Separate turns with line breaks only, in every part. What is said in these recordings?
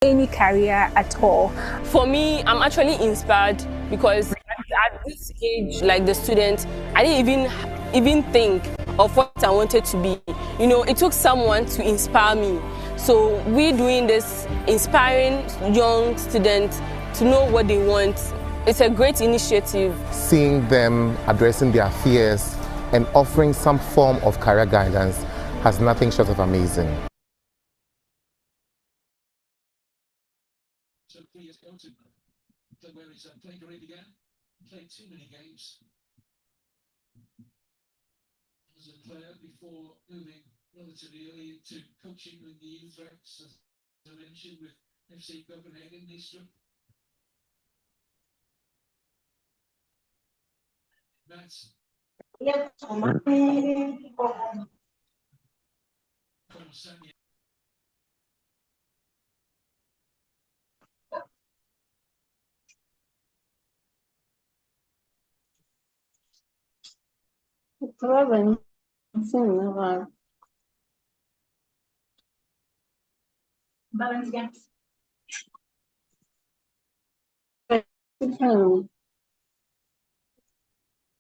any career at all?
For me, I'm actually inspired because at this age, like the student, I didn't even think of what I wanted to be. You know, it took someone to inspire me. So we're doing this, inspiring young students to know what they want. It's a great initiative.
Seeing them addressing their fears and offering some form of career guidance has nothing short of amazing.
So please go to where it's playing great again. Played too many games as a player before moving relatively early into coaching with the youth ranks, as I mentioned, with FC Copenhagen, Nystrup. That's
Balance gaps.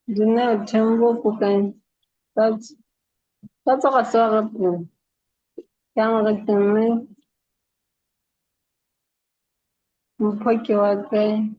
Dinero tembo kukan. That's a sort of young rectangle. Mpaki wake.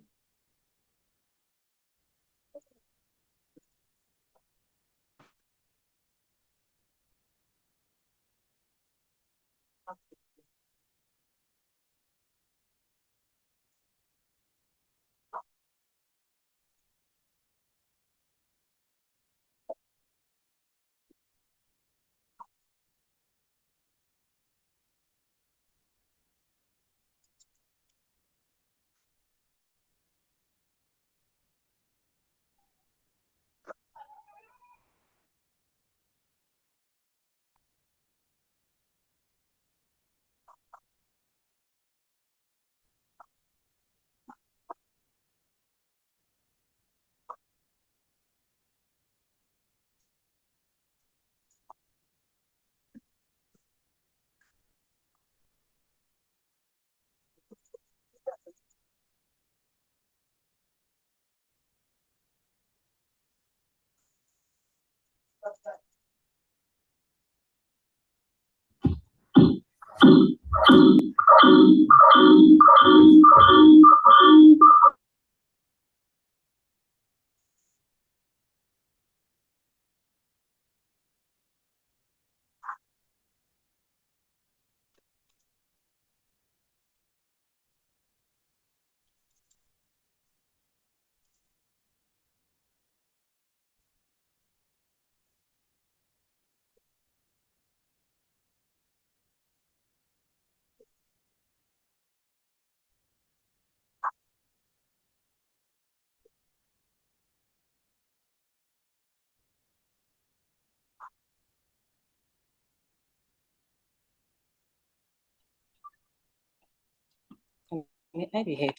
I be here.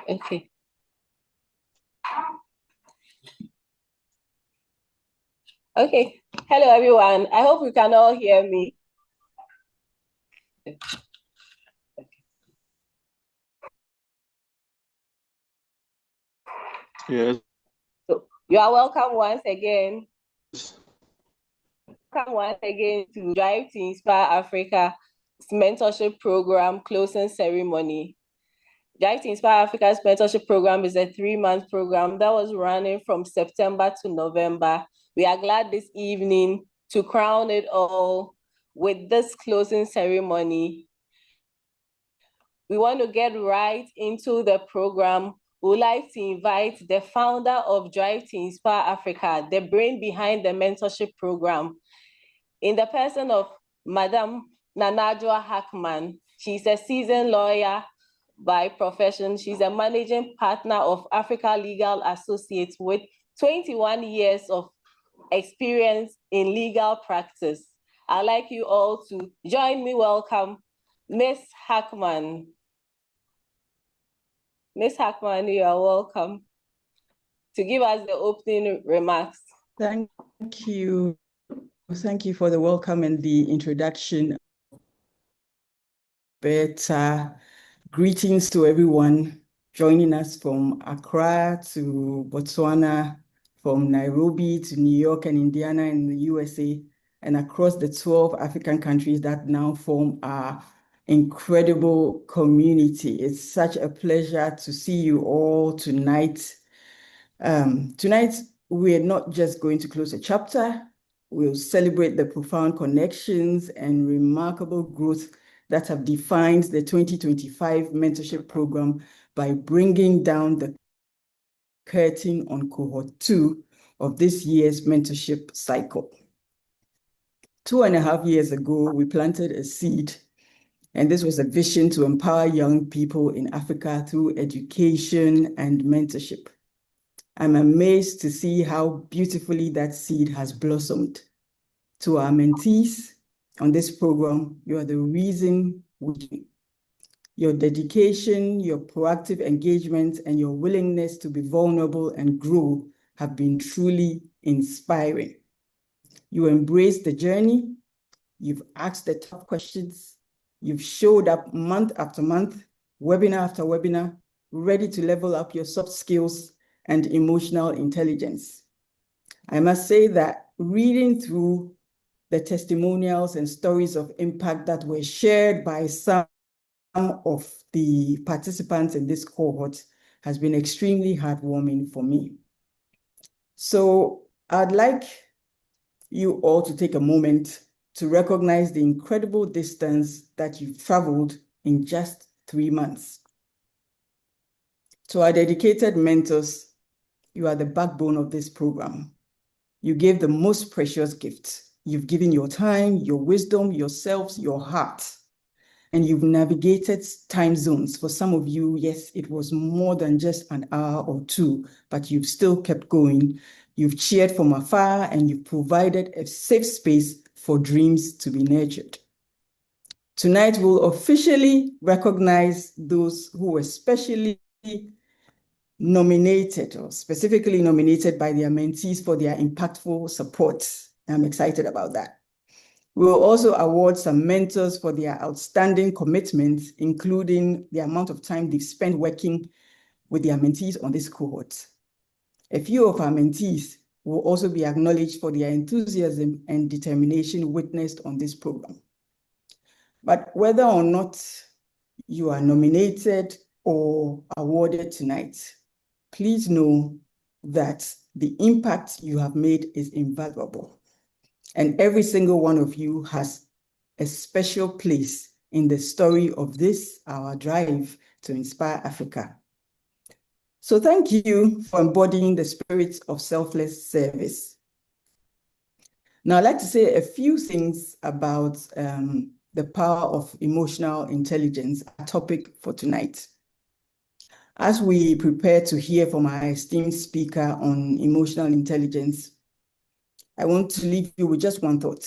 Okay. Okay. Hello, everyone. I hope you can all hear me.
Yes.
So you are welcome once again. Welcome once again to Drive to Inspire Africa Mentorship Program closing ceremony. Drive to Inspire Africa's Mentorship Program is a 3-month program that was running from September to November. We are glad this evening to crown it all with this closing ceremony. We want to get right into the program. We would like to invite the founder of Drive to Inspire Africa, the brain behind the mentorship program, in the person of Madam Nanajwa Hackman. She's a seasoned lawyer by profession. She's a managing partner of Africa Legal Associates with 21 years of experience in legal practice. I'd like you all to join me welcome Ms. Hackman. Ms. Hackman, you are welcome. to give us the opening remarks.
Thank you. Thank you for the welcome and the introduction. Greetings to everyone joining us from Accra to Botswana, from Nairobi to New York and Indiana in the USA, and across the 12 African countries that now form our incredible community. It's such a pleasure to see you all tonight. Tonight, we're not just going to close a chapter, we'll celebrate the profound connections and remarkable growth that have defined the 2025 Mentorship Program by bringing down the curtain on Cohort 2 of this year's mentorship cycle. 2.5 years ago, we planted a seed, and this was a vision to empower young people in Africa through education and mentorship. I'm amazed to see how beautifully that seed has blossomed. To our mentees on this program, you are the reason your dedication, your proactive engagement, and your willingness to be vulnerable and grow have been truly inspiring. You embraced the journey, you've asked the tough questions, you've showed up month after month, webinar after webinar, ready to level up your soft skills and emotional intelligence. I must say that reading through the testimonials and stories of impact that were shared by some of the participants in this cohort has been extremely heartwarming for me. So I'd like you all to take a moment to recognize the incredible distance that you've traveled in just 3 months. To our dedicated mentors, you are the backbone of this program. You gave the most precious gift. You've given your time, your wisdom, yourselves, your heart, and you've navigated time zones. For some of you, yes, it was more than just an hour or two, but you've still kept going. You've cheered from afar, and you've provided a safe space for dreams to be nurtured. Tonight, we'll officially recognize those who were specially nominated or specifically nominated by their mentees for their impactful support. I'm excited about that. We will also award some mentors for their outstanding commitments, including the amount of time they've spent working with their mentees on this cohort. A few of our mentees will also be acknowledged for their enthusiasm and determination witnessed on this program. But whether or not you are nominated or awarded tonight, please know that the impact you have made is invaluable. And every single one of you has a special place in the story of this, our drive to inspire Africa. So thank you for embodying the spirit of selfless service. Now, I'd like to say a few things about the power of emotional intelligence, a topic for tonight. As we prepare to hear from our esteemed speaker on emotional intelligence, I want to leave you with just one thought.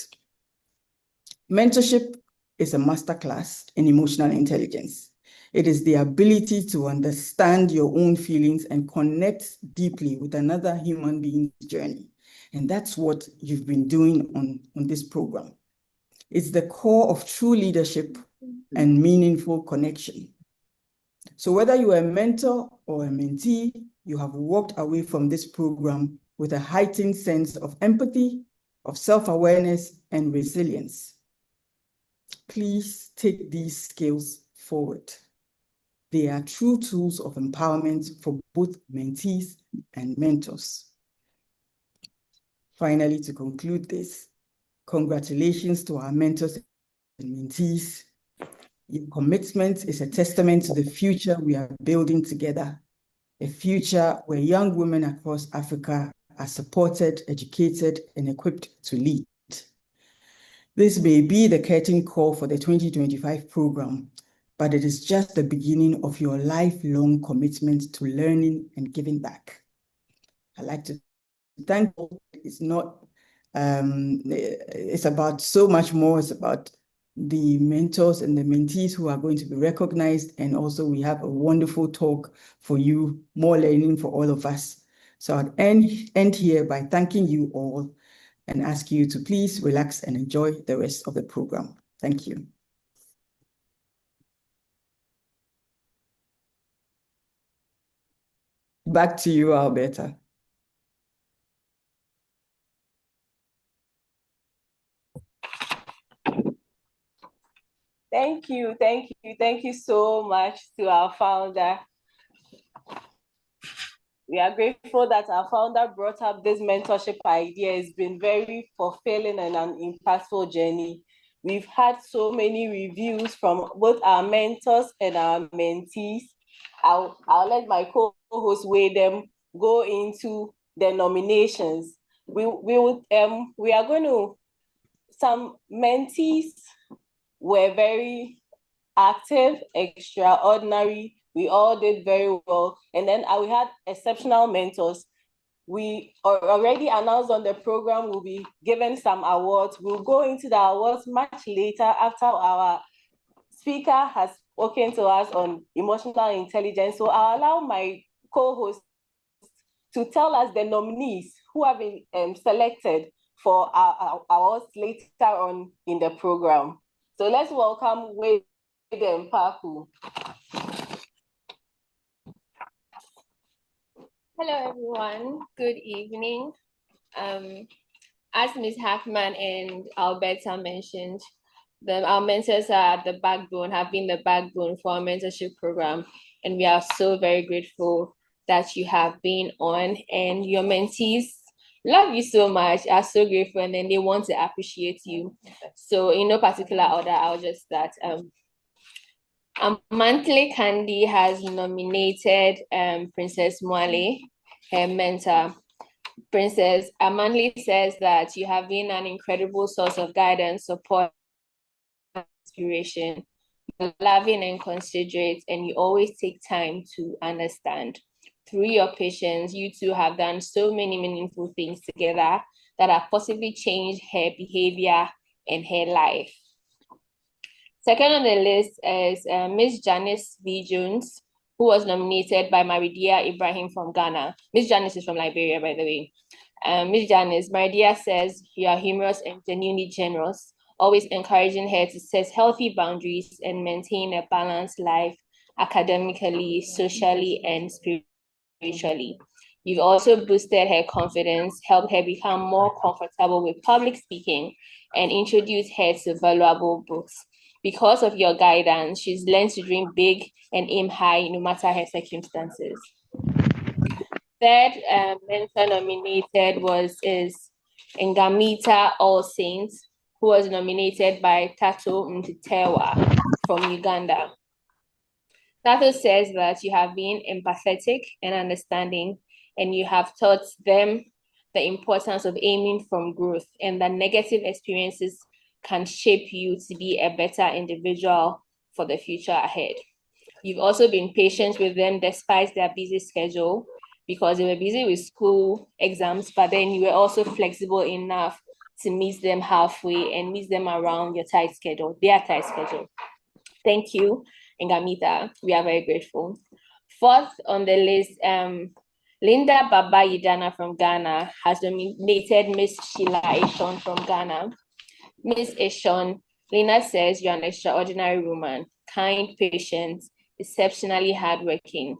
Mentorship is a masterclass in emotional intelligence. It is the ability to understand your own feelings and connect deeply with another human being's journey. And that's what you've been doing on this program. It's the core of true leadership and meaningful connection. So whether you are a mentor or a mentee, you have walked away from this program with a heightened sense of empathy, of self-awareness, and resilience. Please take these skills forward. They are true tools of empowerment for both mentees and mentors. Finally, to conclude this, congratulations to our mentors and mentees. Your commitment is a testament to the future we are building together, a future where young women across Africa are supported, educated, and equipped to lead. This may be the curtain call for the 2025 program, but it is just the beginning of your lifelong commitment to learning and giving back. I'd like to thank you. It's not, it's about so much more. It's about the mentors and the mentees who are going to be recognized. And also we have a wonderful talk for you, more learning for all of us. So I'd end here by thanking you all and ask you to please relax and enjoy the rest of the program. Thank you. Back to you, Alberta.
Thank you so much to our founder. We are grateful that our founder brought up this mentorship idea. It's been very fulfilling and an impactful journey. We've had so many reviews from both our mentors and our mentees. I'll let my co-host weigh them, go into the nominations. We are going to, some mentees were very active, extraordinary. We all did very well. And then we had exceptional mentors. We already announced on the program we'll be given some awards. We'll go into the awards much later after our speaker has spoken to us on emotional intelligence. So I'll allow my co-host to tell us the nominees who have been selected for our awards later on in the program. So let's welcome Wade and Paku.
Hello, everyone. Good evening. As Ms. Hackman and Alberta mentioned, our mentors are the backbone, have been the backbone for our mentorship program. And we are so very grateful that you have been on, and your mentees love you so much, are so grateful, and then they want to appreciate you. So in no particular order, I'll just start. Monthly Candy has nominated Princess Mwale, her mentor. Princess Amanli says that you have been an incredible source of guidance, support, inspiration. You're loving and considerate, and you always take time to understand. Through your patience, you two have done so many meaningful things together that have possibly changed her behavior and her life. Second on the list is Ms. Janice V. Jones, who was nominated by Maridia Ibrahim from Ghana. Ms. Janice is from Liberia, by the way. Ms. Janice, Maridia says you are humorous and genuinely generous, always encouraging her to set healthy boundaries and maintain a balanced life academically, socially, and spiritually. You've also boosted her confidence, helped her become more comfortable with public speaking, and introduced her to valuable books. Because of your guidance, she's learned to dream big and aim high no matter her circumstances. Third mentor nominated is Ngamita All Saints, who was nominated by Tato Mtitewa from Uganda. Tato says that you have been empathetic and understanding, and you have taught them the importance of aiming from growth, and that negative experiences can shape you to be a better individual for the future ahead. You've also been patient with them despite their busy schedule, because they were busy with school exams, but then you were also flexible enough to meet them halfway and meet them around your tight schedule, their tight schedule. Thank you, Ngamita. We are very grateful. Fourth on the list, Linda Baba Yidana from Ghana has nominated Miss Sheila Eshon from Ghana. Miss Eshon, Lina says you're an extraordinary woman, kind, patient, exceptionally hardworking,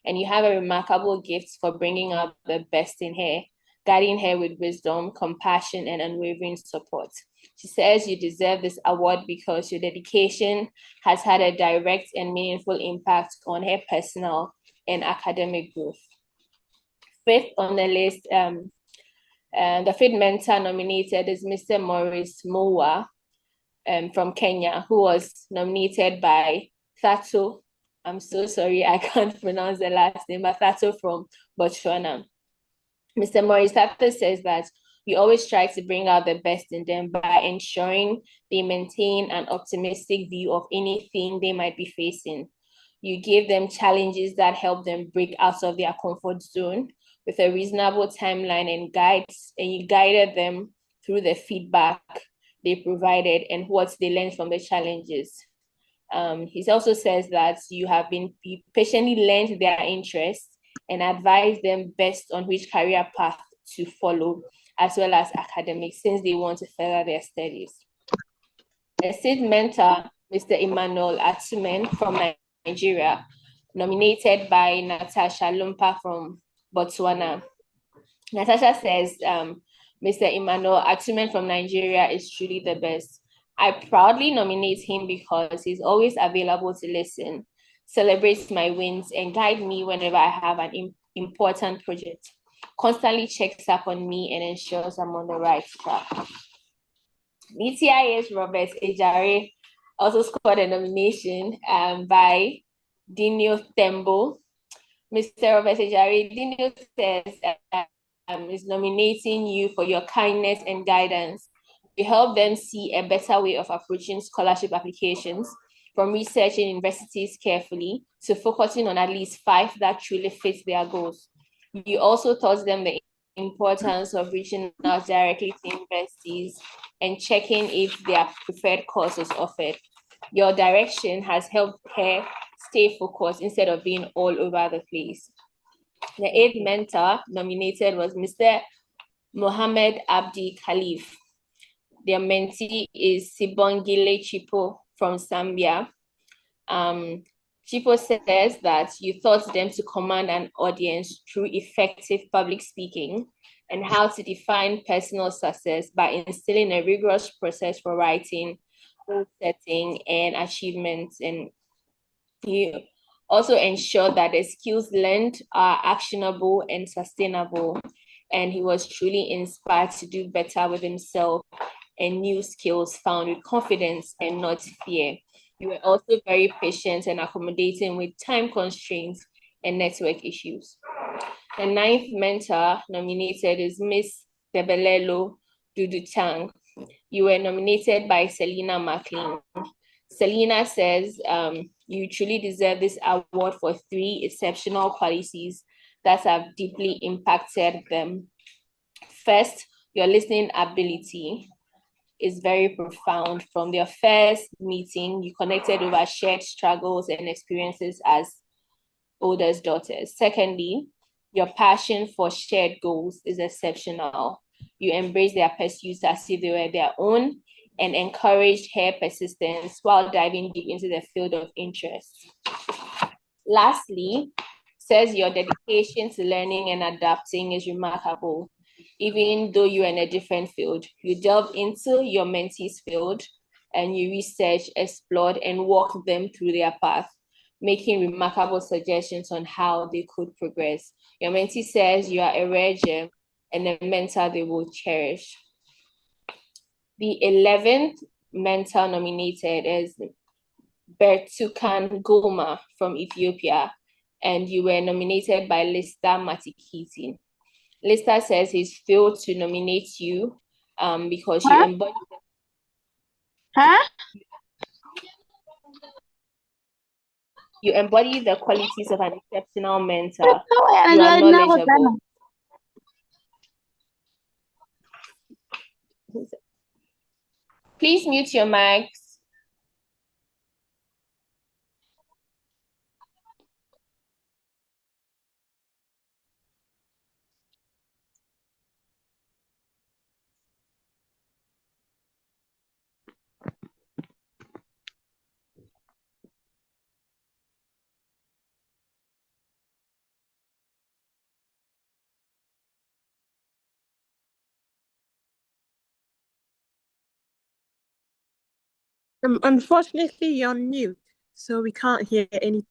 and you have a remarkable gift for bringing out the best in her, guiding her with wisdom, compassion, and unwavering support. She says you deserve this award because your dedication has had a direct and meaningful impact on her personal and academic growth. Fifth on the list, the fifth mentor nominated is Mr. Maurice Mowa from Kenya, who was nominated by Thato. I'm so sorry, I can't pronounce the last name, but Thato from Botswana. Mr. Maurice Thato says that you always try to bring out the best in them by ensuring they maintain an optimistic view of anything they might be facing. You give them challenges that help them break out of their comfort zone with a reasonable timeline and guides, and you guided them through the feedback they provided and what they learned from the challenges. He also says that you have been patiently learned their interests and advise them best on which career path to follow, as well as academics, since they want to further their studies. The state mentor, Mr. Emmanuel Atumen from Nigeria, nominated by Natasha Lumpa from Botswana. Natasha says, Mr. Emmanuel Atumen from Nigeria is truly the best. I proudly nominate him because he's always available to listen, celebrates my wins, and guide me whenever I have an important project. Constantly checks up on me and ensures I'm on the right track. DTI-A's Robert Ejare also scored a nomination by Dino Tembo. Mr. Robert Ejare, Dino says is nominating you for your kindness and guidance. You help them see a better way of approaching scholarship applications, from researching universities carefully to focusing on at least 5 that truly fit their goals. You also taught them the importance of reaching out directly to universities and checking if their preferred course is offered. Your direction has helped her stay focused instead of being all over the place. The 8th mentor nominated was Mr. Mohammed Abdi Khalif. Their mentee is Sibongile Chipo from Zambia. Chipo says that you taught them to command an audience through effective public speaking and how to define personal success by instilling a rigorous process for writing, goal setting, and achievements. And you also ensure that the skills learned are actionable and sustainable. And he was truly inspired to do better with himself and new skills found with confidence and not fear. You were also very patient and accommodating with time constraints and network issues. The 9th mentor nominated is Miss Debelelo Duduchang. You were nominated by Selena McLean. Selena says you truly deserve this award for 3 exceptional qualities that have deeply impacted them. First, your listening ability is very profound. From their first meeting, you connected over shared struggles and experiences as oldest daughters. Secondly, your passion for shared goals is exceptional. You embrace their pursuits as if they were their own and encouraged her persistence while diving deep into the field of interest. Lastly, says your dedication to learning and adapting is remarkable. Even though you're in a different field, you delved into your mentees' field and you researched, explored, and walked them through their path, making remarkable suggestions on how they could progress. Your mentee says you are a rare gem and a mentor they will cherish. The 11th mentor nominated is Bertukan Goma from Ethiopia, and you were nominated by Lista Matikiti. Lista says he's failed to nominate you because you embody. You embody the qualities of an exceptional mentor. You are knowledgeable. Please mute your mics.
Unfortunately, you're on mute, so we can't hear anything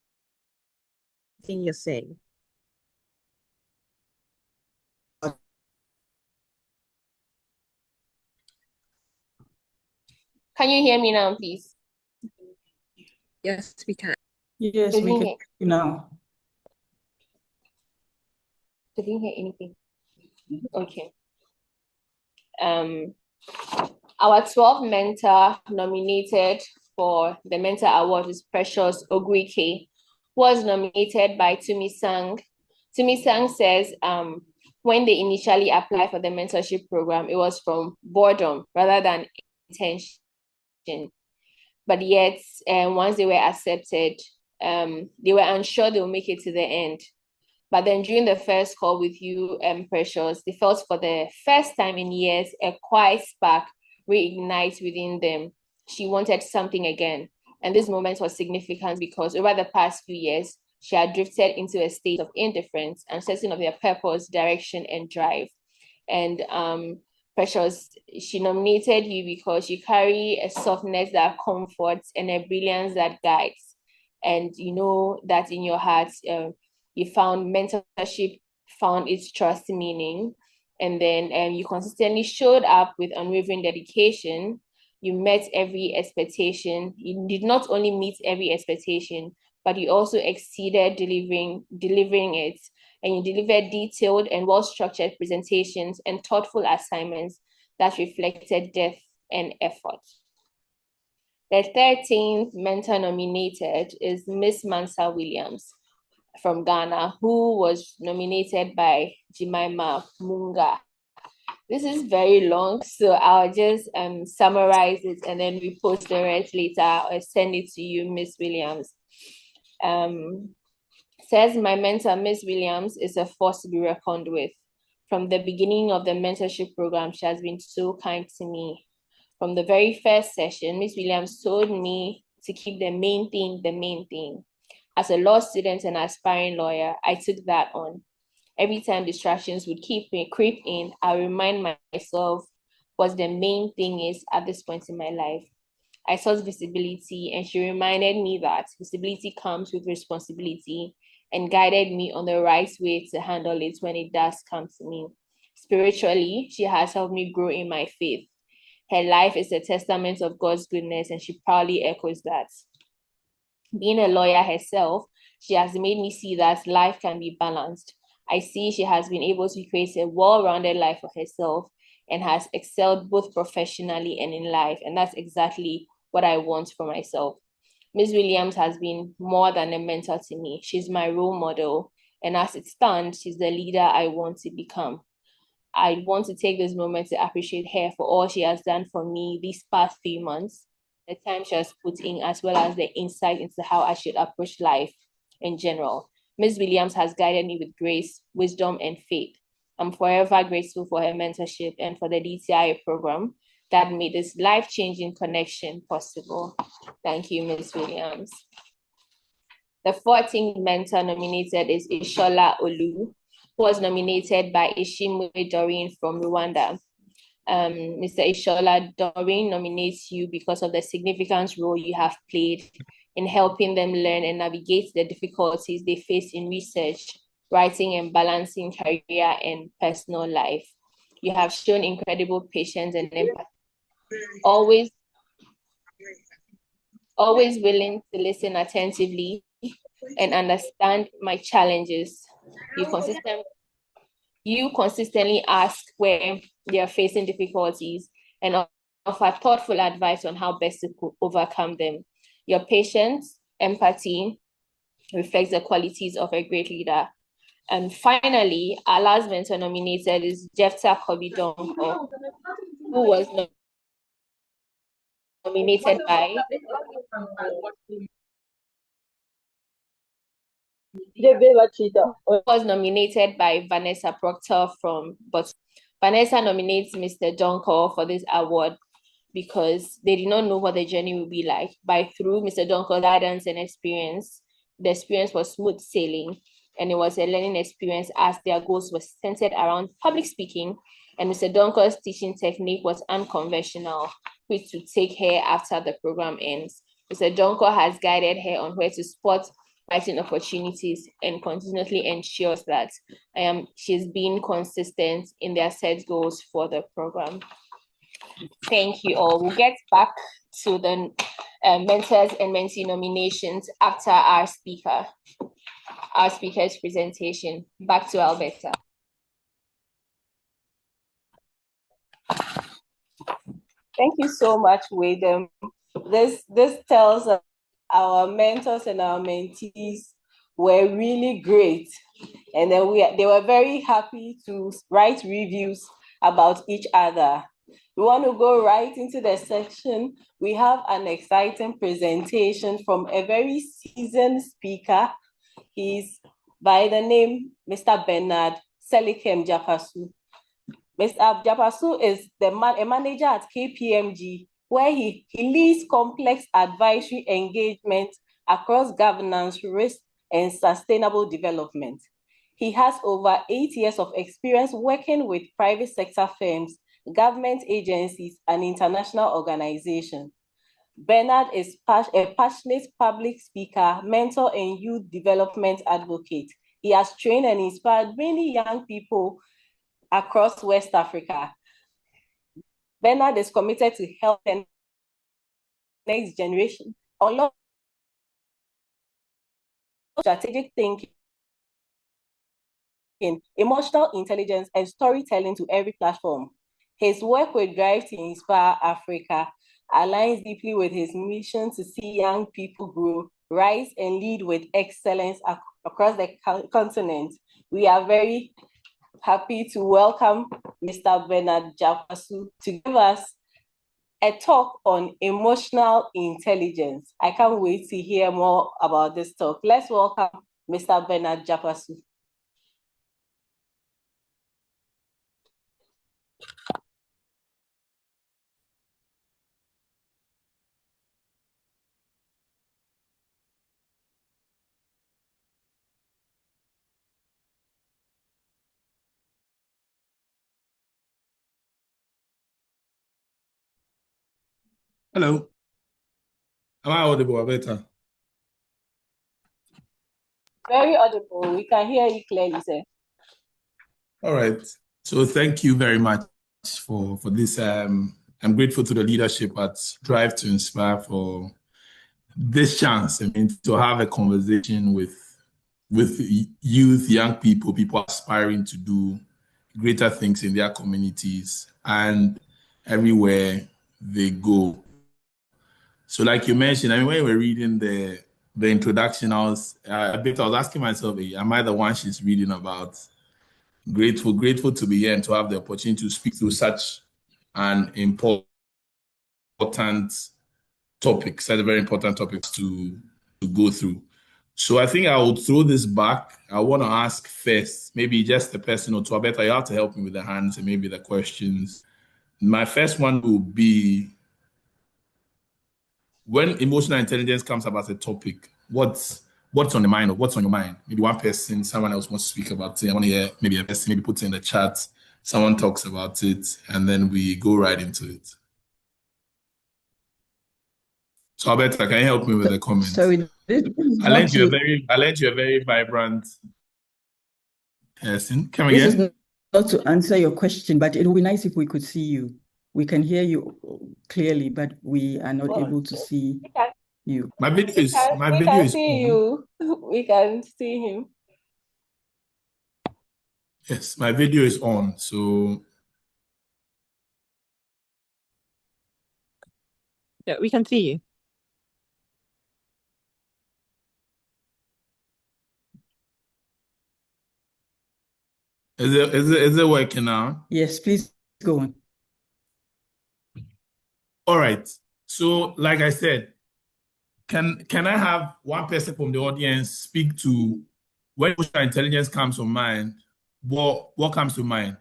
you're saying.
Can you hear me now, please?
Yes, we can.
Yes, we can hear you now.
Didn't hear anything. Okay. Our 12th mentor nominated for the Mentor Award is Precious Ogwike, was nominated by Tumi Sang. Tumi Sang says when they initially applied for the mentorship program, it was from boredom rather than intention. But yet, once they were accepted, they were unsure they will make it to the end. But then during the first call with you, Precious, they felt for the first time in years, a quiet spark reignite within them. She wanted something again. And this moment was significant because over the past few years, she had drifted into a state of indifference and certain of their purpose, direction, and drive. And Precious, she nominated you because you carry a softness that comforts and a brilliance that guides. And you know that in your heart, you found mentorship, found its trust meaning, and then you consistently showed up with unwavering dedication. You met every expectation. You did not only meet every expectation, but you also exceeded delivering it. And you delivered detailed and well-structured presentations and thoughtful assignments that reflected depth and effort. The 13th mentor nominated is Miss Mansa Williams from Ghana, who was nominated by Jemima Munga. This is very long, so I'll just summarize it and then we post the rest later or send it to you, Miss Williams. Says, my mentor, Miss Williams, is a force to be reckoned with. From the beginning of the mentorship program, she has been so kind to me. From the very first session, Miss Williams told me to keep the main thing the main thing. As a law student and aspiring lawyer, I took that on. Every time distractions would creep in, I remind myself what the main thing is at this point in my life. I sought visibility, and she reminded me that visibility comes with responsibility and guided me on the right way to handle it when it does come to me. Spiritually, she has helped me grow in my faith. Her life is a testament of God's goodness, and she proudly echoes that. Being a lawyer herself, she has made me see that life can be balanced. I see she has been able to create a well-rounded life for herself and has excelled both professionally and in life, and that's exactly what I want for myself. Ms. Williams has been more than a mentor to me. She's my role model, and as it stands, she's the leader I want to become. I want to take this moment to appreciate her for all she has done for me these past 3 months, the time she has put in, as well as the insight into how I should approach life in general. Ms. Williams has guided me with grace, wisdom, and faith. I'm forever grateful for her mentorship and for the DTI-A program that made this life-changing connection possible. Thank you, Ms. Williams. The 14th mentor nominated is Ishola Olu, who was nominated by Ishimwe Doreen from Rwanda. Mr. Ishola, Doreen nominates you because of the significant role you have played in helping them learn and navigate the difficulties they face in research, writing, and balancing career and personal life. You have shown incredible patience and empathy, always willing to listen attentively and understand my challenges. You consistently ask where they are facing difficulties and offer thoughtful advice on how best to overcome them. Your patience, empathy reflects the qualities of a great leader. And finally, our last mentor nominated is Jefta Kobidonko, who was nominated by Vanessa Proctor from Botswana. Vanessa nominates Mr. Donko for this award because they did not know what the journey would be like. By through Mr. Donko's guidance and experience, the experience was smooth sailing, and it was a learning experience as their goals were centered around public speaking, and Mr. Donko's teaching technique was unconventional, which to take her after the program ends. Mr. Donko has guided her on where to spot writing opportunities and continuously ensures that she's being consistent in their set goals for the program. Thank you all. We'll get back to the mentors and mentee nominations after our speaker's presentation. Back to Alberta. Thank you so much, Wadem. This tells us our mentors and our mentees were really great. And then they were very happy to write reviews about each other. We want to go right into the section. We have an exciting presentation from a very seasoned speaker. He's
by the name Mr. Bernard Selikem Japasu. Mr. Japasu is a manager at KPMG, where he leads complex advisory engagement across governance, risk, and sustainable development. He has over 8 years of experience working with private sector firms, government agencies, and international organizations. Bernard is a passionate public speaker, mentor, and youth development advocate. He has trained and inspired many young people across West Africa. Bernard is committed to help the next generation unlock strategic thinking, emotional intelligence, and storytelling to every platform. His work with Drive to Inspire Africa aligns deeply with his mission to see young people grow, rise, and lead with excellence across the continent. We are very happy to welcome Mr. Bernard Japasu to give us a talk on emotional intelligence. I can't wait to hear more about this talk. Let's welcome Mr. Bernard Japasu.
Hello. Am I audible or better?
Very audible. We can hear you clearly, sir.
All right. So thank you very much for this. I'm grateful to the leadership at Drive to Inspire for this chance. I mean, to have a conversation with youth, young people aspiring to do greater things in their communities and everywhere they go. So like you mentioned, I mean, when you were reading the introduction, I was asking myself, am I the one she's reading about? Grateful to be here and to have the opportunity to speak to such an important topic, such a very important topic to go through. So I think I will throw this back. I want to ask first, maybe just a person or two. I bet you have to help me with the hands and maybe the questions. My first one will be, when emotional intelligence comes up as a topic, what's on the mind or what's on your mind? Maybe one person, someone else wants to speak about it. I want to hear maybe a person, maybe put it in the chat. Someone talks about it, and then we go right into it. So Alberta, can you help me with the comments?
Sorry,
I learned you're a very vibrant person. Come again.
This is not to answer your question, but it would be nice if we could see you. We can hear you clearly, but we are not able to see you.
My video is on.
We can see him.
Yes, my video is on. So
Yeah, we can see you.
is it working now?
Yes, please go on.
All right. So, like I said, can I have one person from the audience speak to when emotional intelligence comes to mind? What comes to mind?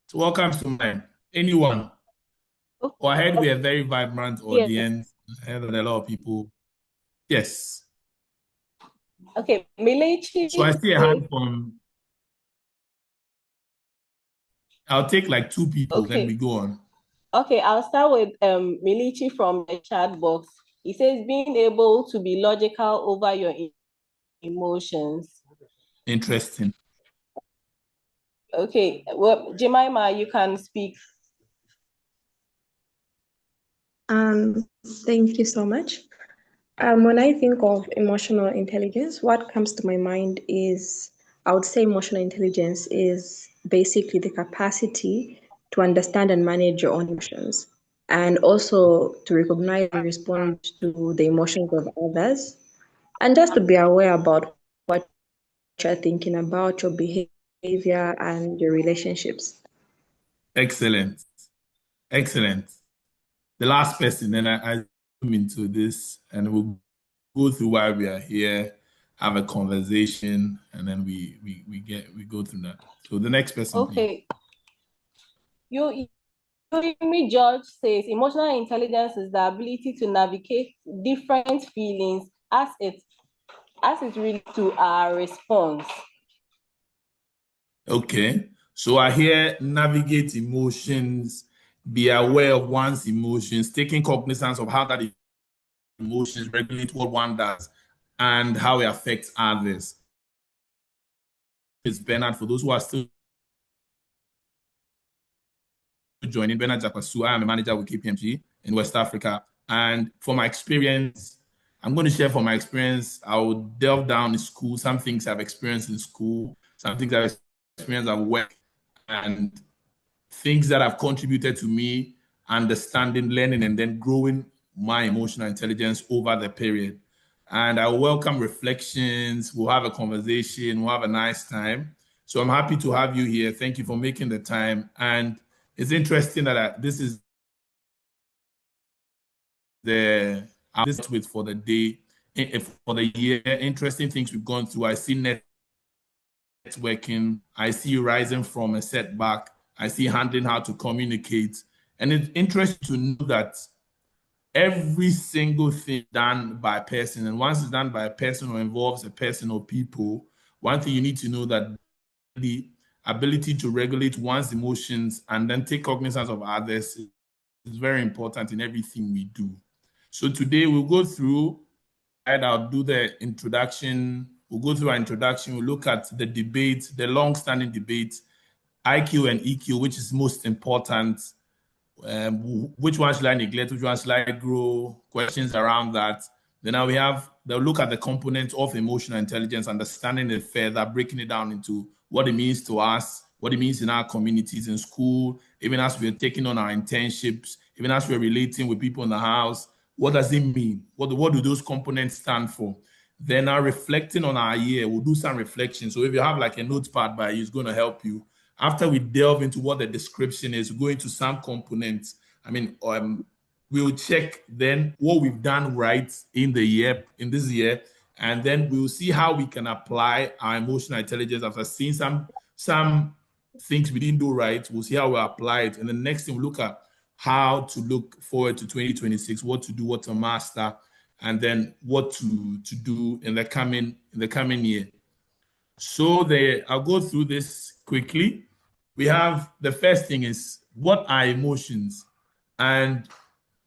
So, what comes to mind? Anyone? Oh, I heard we are a very vibrant audience. Yes. I heard that a lot of people. Yes.
Okay, Milechi.
So I see a hand from. I'll take like two people, then we go on.
Okay, I'll start with Milichi from the chat box. He says being able to be logical over your emotions.
Interesting.
Okay, well, Jemima, you can speak.
Thank you so much. When I think of emotional intelligence, what comes to my mind is, I would say emotional intelligence is basically the capacity to understand and manage your own emotions, and also to recognize and respond to the emotions of others, and just to be aware about what you're thinking about, your behavior and your relationships.
Excellent. The last person, then I into this, and we'll go through why we are here, have a conversation, and then we go through that. So the next person,
okay. Please. Me, George says emotional intelligence is the ability to navigate different feelings as it relates to our response.
Okay, so I hear navigate emotions, be aware of one's emotions, taking cognizance of how that emotions regulate what one does and how it affects others. It's Bernard. For those who are still joining, Bernard Japasu. I am a manager with KPMG in West Africa. And from my experience, I'm going to share from my experience. I will delve down in school, some things I've experienced in school, some things I've experienced at work, and things that have contributed to me understanding, learning, and then growing my emotional intelligence over the period. And I welcome reflections. We'll have a conversation. We'll have a nice time. So I'm happy to have you here. Thank you for making the time. And it's interesting that this is the with for the day, for the year. Interesting things we've gone through. I see networking. I see you rising from a setback. I see handling how to communicate. And it's interesting to know that every single thing done by a person, and once it's done by a person or involves a person or people, one thing you need to know that the ability to regulate one's emotions and then take cognizance of others is very important in everything we do. So today we'll go through, and I'll do the introduction. We'll go through our introduction. We'll look at the debate, the long-standing debate, IQ and EQ, which is most important. Which one should I neglect? Which one should I grow? Questions around that. Then now they'll look at the components of emotional intelligence, understanding it further, breaking it down into what it means to us, what it means in our communities, in school, even as we're taking on our internships, even as we're relating with people in the house. What does it mean? What do those components stand for? Then now reflecting on our year, we'll do some reflection. So if you have like a notepad by you, it's going to help you. After we delve into what the description is, go into some components. We'll check then what we've done right in this year, and then we'll see how we can apply our emotional intelligence after seeing some things we didn't do right. We'll see how we apply it, and the next thing we'll look at how to look forward to 2026, what to do, what to master, and then what to do in the coming year. So I'll go through this quickly. We have the first thing is, what are emotions? And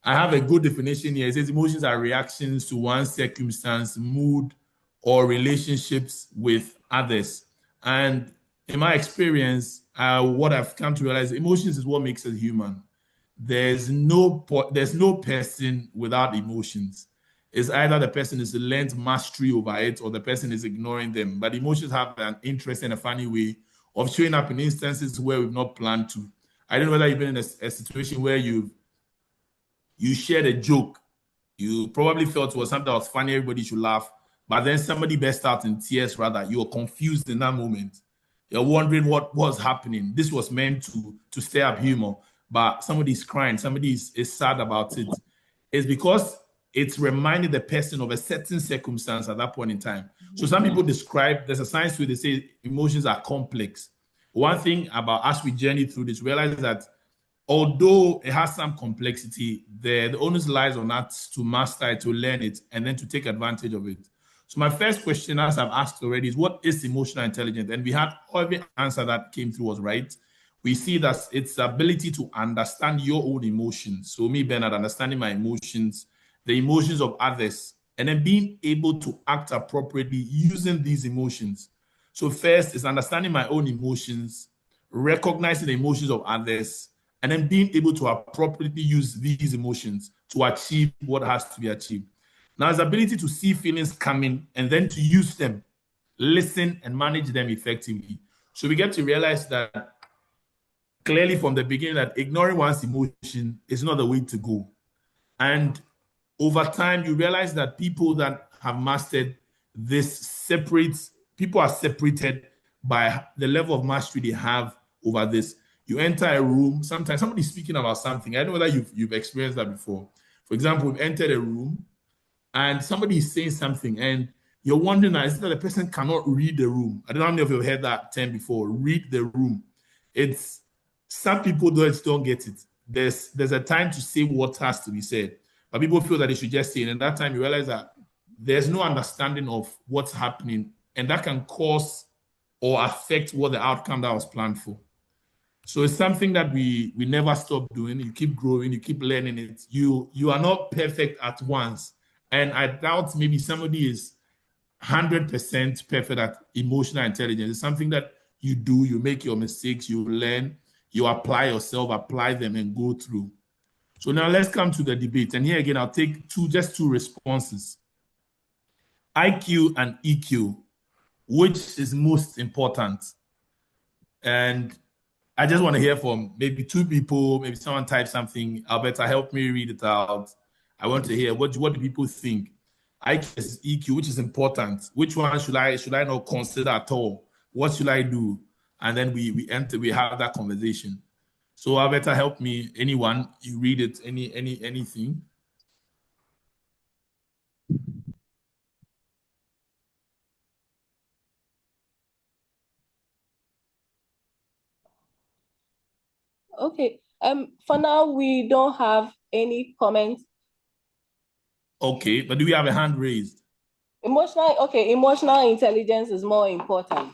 I have a good definition here. It says emotions are reactions to one's circumstance, mood, or relationships with others. And in my experience, what I've come to realize, emotions is what makes us human. There's no person without emotions. It's either the person is learned mastery over it or the person is ignoring them. But emotions have an interesting and a funny way of showing up in instances where we've not planned to. I don't know whether you've been in a situation where you shared a joke. You probably felt it was something that was funny, everybody should laugh, but then somebody burst out in tears rather. You were confused in that moment. You're wondering what was happening. This was meant to stir up humor, but somebody's crying, somebody is sad about it. It's because it's reminding the person of a certain circumstance at that point in time. So some people there's a science to it, they say emotions are complex. One thing about as we journey through this, realize that although it has some complexity, the onus lies on us to master it, to learn it, and then to take advantage of it. So my first question, as I've asked already, is what is emotional intelligence? And we had every answer that came through was right. We see that it's the ability to understand your own emotions. So me, Bernard, understanding my emotions, the emotions of others, and then being able to act appropriately using these emotions. So first is understanding my own emotions, recognizing the emotions of others, and then being able to appropriately use these emotions to achieve what has to be achieved. Now, it's the ability to see feelings coming and then to use them, listen, and manage them effectively. So we get to realize that clearly from the beginning that ignoring one's emotion is not the way to go. And over time, you realize that people that have mastered this people are separated by the level of mastery they have over this. You enter a room, sometimes somebody's speaking about something. I don't know whether you've experienced that before. For example, we've entered a room and somebody is saying something and you're wondering, is it that the person cannot read the room? I don't know how many of you have heard that term before, read the room. It's, some people don't get it. There's a time to say what has to be said, but people feel that they should just say it. And at that time you realize that there's no understanding of what's happening, and that can cause or affect what the outcome that was planned for. So it's something that we never stop doing. You keep growing, you keep learning it. You are not perfect at once. And I doubt maybe somebody is 100% perfect at emotional intelligence. It's something that you do, you make your mistakes, you learn, you apply yourself, apply them and go through. So now let's come to the debate. And here again, I'll take just two responses. IQ and EQ, which is most important? And I just want to hear from maybe two people, maybe someone type something. Alberta, help me read it out. I want to hear what do people think? IQ versus EQ, which is important. Which one should I not consider at all? What should I do? And then we have that conversation. So Alberta, help me. Anyone, you read it, anything?
Okay. For now, we don't have any comments.
Okay, but do we have a hand raised?
Emotional intelligence is more important.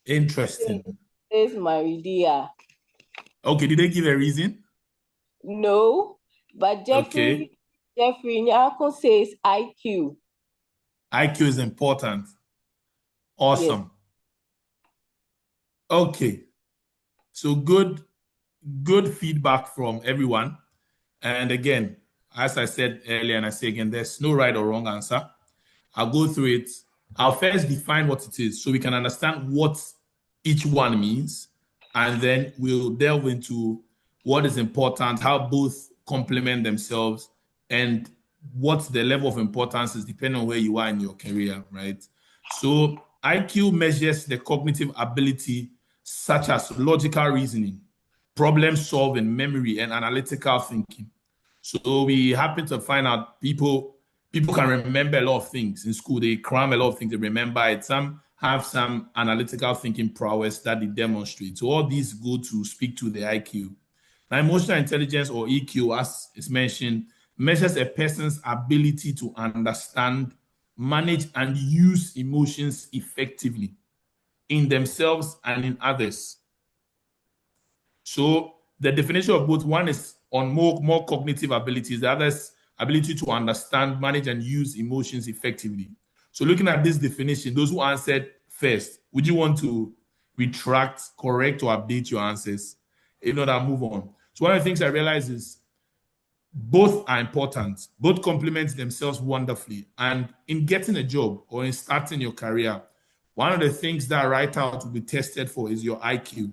Interesting.
This is Maridia.
Okay, did they give a reason?
No, but Jeffrey Nyako says IQ.
IQ is important. Awesome. Yes. Okay. So good feedback from everyone. And again, as I said earlier, and I say again, there's no right or wrong answer. I'll go through it. I'll first define what it is so we can understand what each one means. And then we'll delve into what is important, how both complement themselves, and what the level of importance is depending on where you are in your career, right? So IQ measures the cognitive ability such as logical reasoning, problem solving, memory, and analytical thinking. So we happen to find out people can remember a lot of things in school. They cram a lot of things, they remember it. Some have some analytical thinking prowess that they demonstrate. So all these go to speak to the IQ. Now, emotional intelligence, or EQ, as is mentioned, measures a person's ability to understand, manage, and use emotions effectively in themselves and in others. So the definition of both, one is on more cognitive abilities, the other is ability to understand, manage, and use emotions effectively. So looking at this definition, those who answered first, would you want to retract, correct, or update your answers? If not, I'll move on. So one of the things I realized is both are important. Both complement themselves wonderfully. And in getting a job or in starting your career, one of the things that right out will be tested for is your IQ.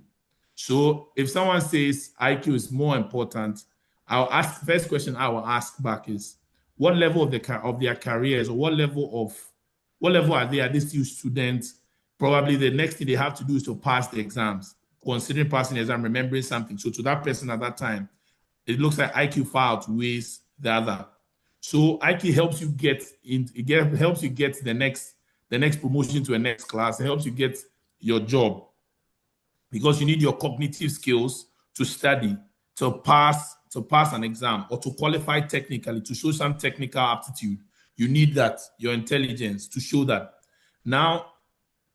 So if someone says IQ is more important, I'll ask, first question I will ask back is, what level of their careers, or what level are they? Are they still students? Probably the next thing they have to do is to pass the exams. Considering passing the exam, remembering something. So to that person at that time, it looks like IQ far outweighs the other. So IQ helps you helps you get the next promotion to a next class. It helps you get your job, because you need your cognitive skills to study, to pass an exam, or to qualify technically, to show some technical aptitude. You need that, your intelligence, to show that. Now,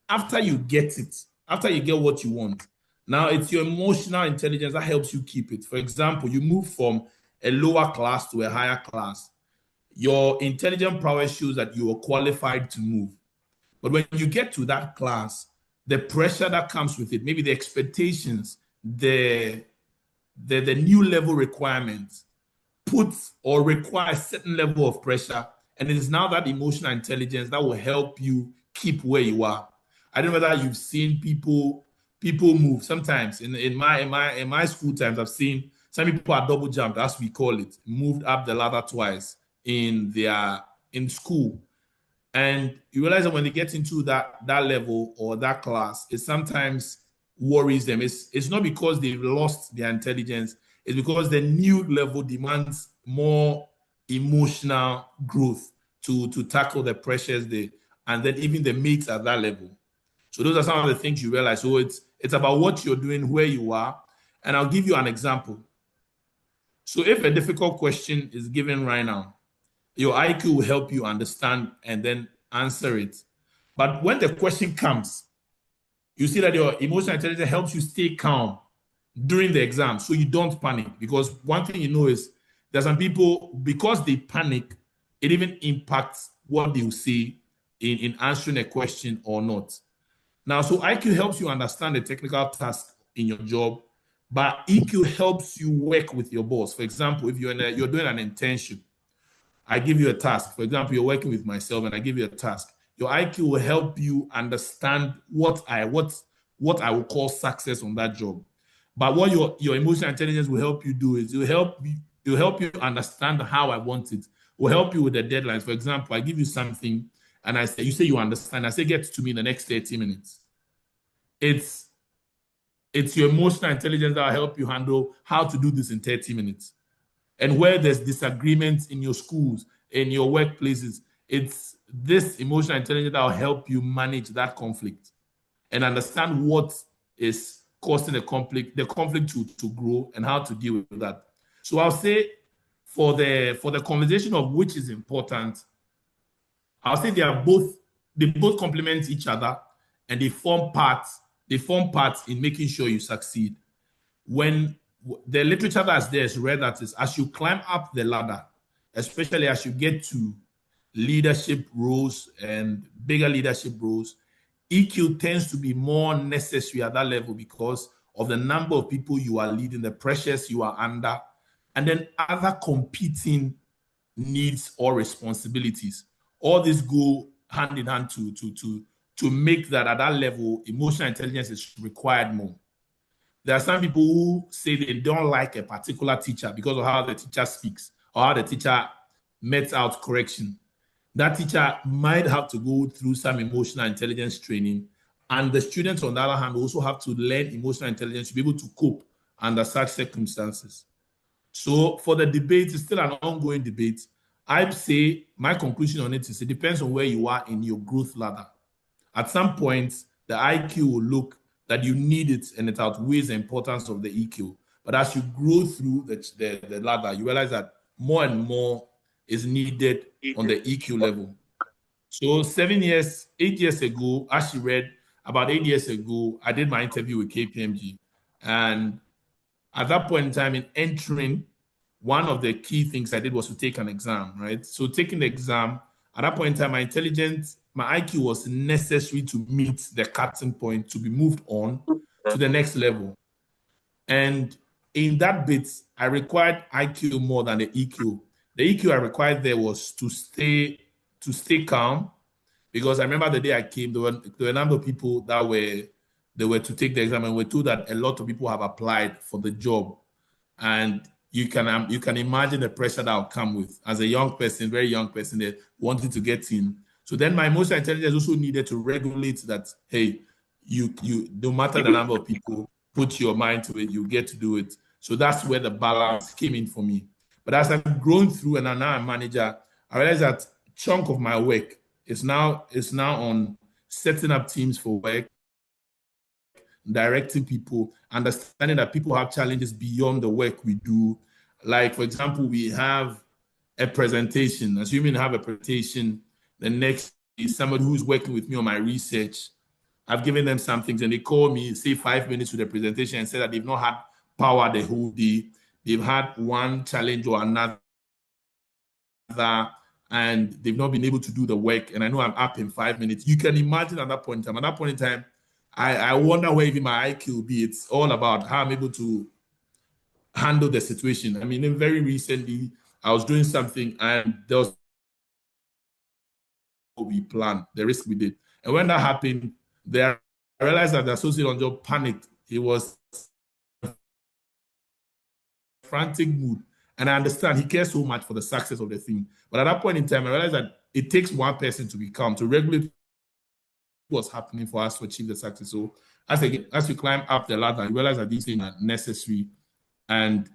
after you get it, after you get what you want, now it's your emotional intelligence that helps you keep it. For example, you move from a lower class to a higher class. Your intelligent prowess shows that you are qualified to move. But when you get to that class, the pressure that comes with it, maybe the expectations, the new level requirements puts or require a certain level of pressure. And it is now that emotional intelligence that will help you keep where you are. I don't know whether you've seen people move. Sometimes in my school times, I've seen some people are double jumped, as we call it, moved up the ladder twice in school. And you realize that when they get into that level or that class, it sometimes worries them. It's not because they've lost their intelligence. It's because the new level demands more emotional growth to tackle the pressures and then even the mates at that level. So those are some of the things you realize. So it's about what you're doing, where you are. And I'll give you an example. So if a difficult question is given right now, your IQ will help you understand and then answer it. But when the question comes, you see that your emotional intelligence helps you stay calm during the exam so you don't panic. Because one thing you know is there's some people, because they panic, it even impacts what they will say in answering a question or not. Now, so IQ helps you understand the technical task in your job, but EQ helps you work with your boss. For example, if you're doing an internship, I give you a task. For example, you're working with myself and I give you a task. Your IQ will help you understand what I will call success on that job. But what your emotional intelligence will help you do is it will help you understand how I want it. It will help you with the deadlines. For example, I give you something and you say you understand. I say get to me in the next 30 minutes. It's your emotional intelligence that will help you handle how to do this in 30 minutes. And where there's disagreements in your schools, in your workplaces, it's this emotional intelligence that will help you manage that conflict and understand what is causing the conflict to grow and how to deal with that. So I'll say for the conversation of which is important, I'll say they both complement each other and they form parts in making sure you succeed. When the literature that's there is read that is as you climb up the ladder, especially as you get to leadership roles and bigger leadership roles, EQ tends to be more necessary at that level because of the number of people you are leading, the pressures you are under, and then other competing needs or responsibilities. All these go hand in hand to make that at that level, emotional intelligence is required more. There are some people who say they don't like a particular teacher because of how the teacher speaks or how the teacher mets out correction. That teacher might have to go through some emotional intelligence training. And the students, on the other hand, also have to learn emotional intelligence to be able to cope under such circumstances. So for the debate, it's still an ongoing debate. I'd say my conclusion on it is it depends on where you are in your growth ladder. At some point, the IQ will look that you need it and it outweighs the importance of the EQ. But as you grow through the ladder, you realize that more and more is needed on the EQ level. So 8 years ago, as you read, about 8 years ago, I did my interview with KPMG. And at that point in time, in entering, one of the key things I did was to take an exam, right? So taking the exam, at that point in time, my IQ was necessary to meet the cutting point to be moved on to the next level. And in that bit, I required IQ more than the EQ. The EQ I required there was to stay calm, because I remember the day I came, there were a number of people that were to take the exam, and we're told that a lot of people have applied for the job. And you can imagine the pressure that will come with, as a young person, very young person, that wanted to get in. So then my emotional intelligence also needed to regulate that, hey, you no matter the number of people, put your mind to it, you get to do it. So that's where the balance came in for me. But as I've grown through and I'm now a manager, I realized that chunk of my work is now on setting up teams for work, directing people, understanding that people have challenges beyond the work we do. Like, for example, we have a presentation. Assuming I have a presentation, the next is somebody who's working with me on my research. I've given them some things and they call me, say 5 minutes to the presentation, and say that they've not had power the whole day. They've had one challenge or another, and they've not been able to do the work. And I know I'm up in 5 minutes. You can imagine at that point in time. At that point in time, I wonder where even my IQ will be. It's all about how I'm able to handle the situation. I mean, very recently, I was doing something and there was we planned, the risk we did. And when that happened, I realized that the associate on job panicked. He was frantic mood. And I understand he cares so much for the success of the thing. But at that point in time, I realized that it takes one person to be calm, to regulate what's happening for us to achieve the success. So as you climb up the ladder, you realize that these things are necessary and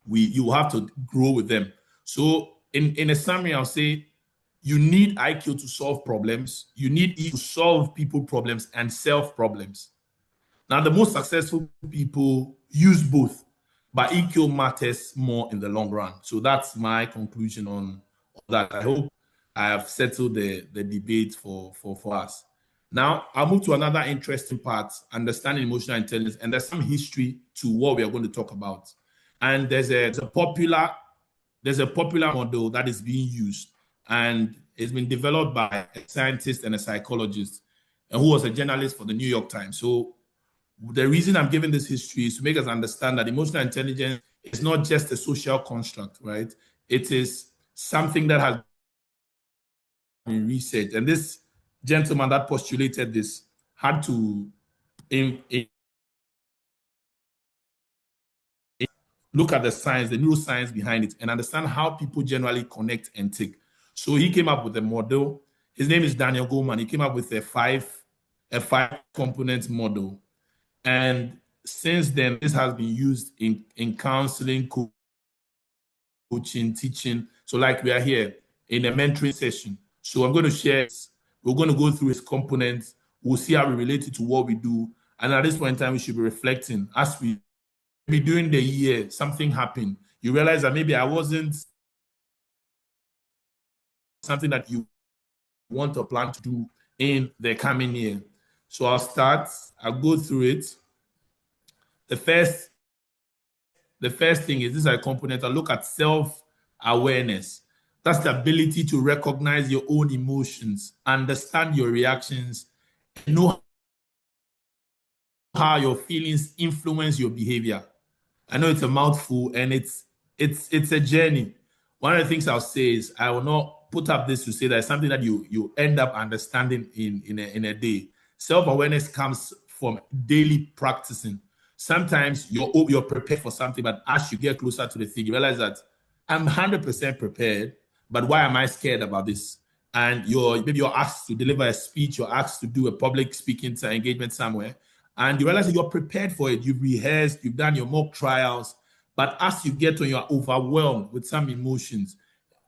you have to grow with them. So in a summary, I'll say you need IQ to solve problems. You need E to solve people problems and self problems. Now, the most successful people use both, but EQ matters more in the long run. So that's my conclusion on that. I hope I have settled the debate for us. Now, I'll move to another interesting part, understanding emotional intelligence, and there's some history to what we are going to talk about. And there's a popular model that is being used, and it's been developed by a scientist and a psychologist, and who was a journalist for the New York Times. So the reason I'm giving this history is to make us understand that emotional intelligence is not just a social construct, right? It is something that has been researched. And this gentleman that postulated this had to look at the science, the neuroscience behind it, and understand how people generally connect and tick. So he came up with a model. His name is Daniel Goleman. He came up with a five component model. And since then, this has been used in counseling, coaching, teaching. So like we are here in a mentoring session. So I'm going to share, we're going to go through its components. We'll see how we relate it to what we do. And at this point in time, we should be reflecting. As we be during the year, something happened. You realize that maybe I wasn't something that you want or plan to do in the coming year. So I'll go through it. The first thing is, this is a component. I look at self-awareness. That's the ability to recognize your own emotions, understand your reactions, and know how your feelings influence your behavior. I know it's a mouthful, and it's a journey. One of the things I'll say is I will not put up this to say that it's something that you end up understanding in a day. Self-awareness comes from daily practicing. Sometimes you're prepared for something, but as you get closer to the thing, you realize that I'm 100% prepared, but why am I scared about this? And maybe you're asked to deliver a speech, you're asked to do a public speaking engagement somewhere, and you realize that you're prepared for it. You've rehearsed, you've done your mock trials, but as you get to, you're overwhelmed with some emotions.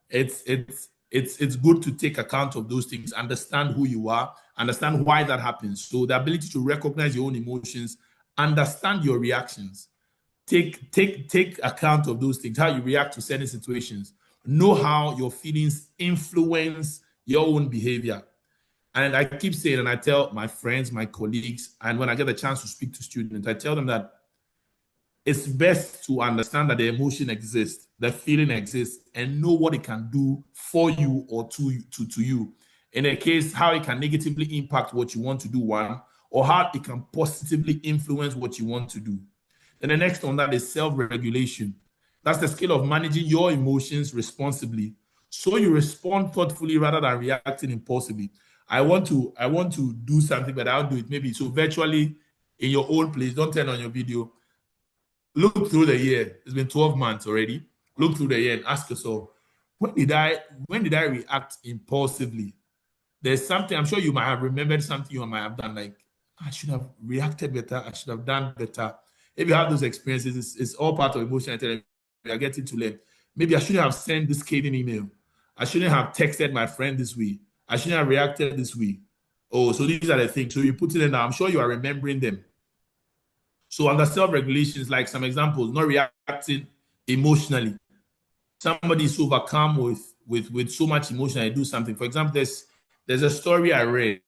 It's good to take account of those things, understand who you are, understand why that happens. So the ability to recognize your own emotions, understand your reactions, take account of those things, how you react to certain situations, know how your feelings influence your own behavior. And I keep saying, and I tell my friends, my colleagues, and when I get a chance to speak to students, I tell them that it's best to understand that the emotion exists, the feeling exists, and know what it can do for you or to you. In a case, how it can negatively impact what you want to do, one, or how it can positively influence what you want to do. And the next on that is self-regulation. That's the skill of managing your emotions responsibly, so you respond thoughtfully rather than reacting impulsively. I want to do something, but I'll do it maybe so virtually in your own place. Don't turn on your video. Look through the year. It's been 12 months already. Look through the year and ask yourself, when did I react impulsively? There's something, I'm sure you might have remembered something you might have done, like, I should have reacted better. I should have done better. If you have those experiences, it's all part of emotional intelligence. We are getting to learn. Maybe I shouldn't have sent this scathing email. I shouldn't have texted my friend this way. I shouldn't have reacted this way. Oh, so these are the things. So you put it in now. I'm sure you are remembering them. So under self-regulations, like some examples, not reacting emotionally. Somebody is overcome with so much emotion, I do something. For example, there's a story I read.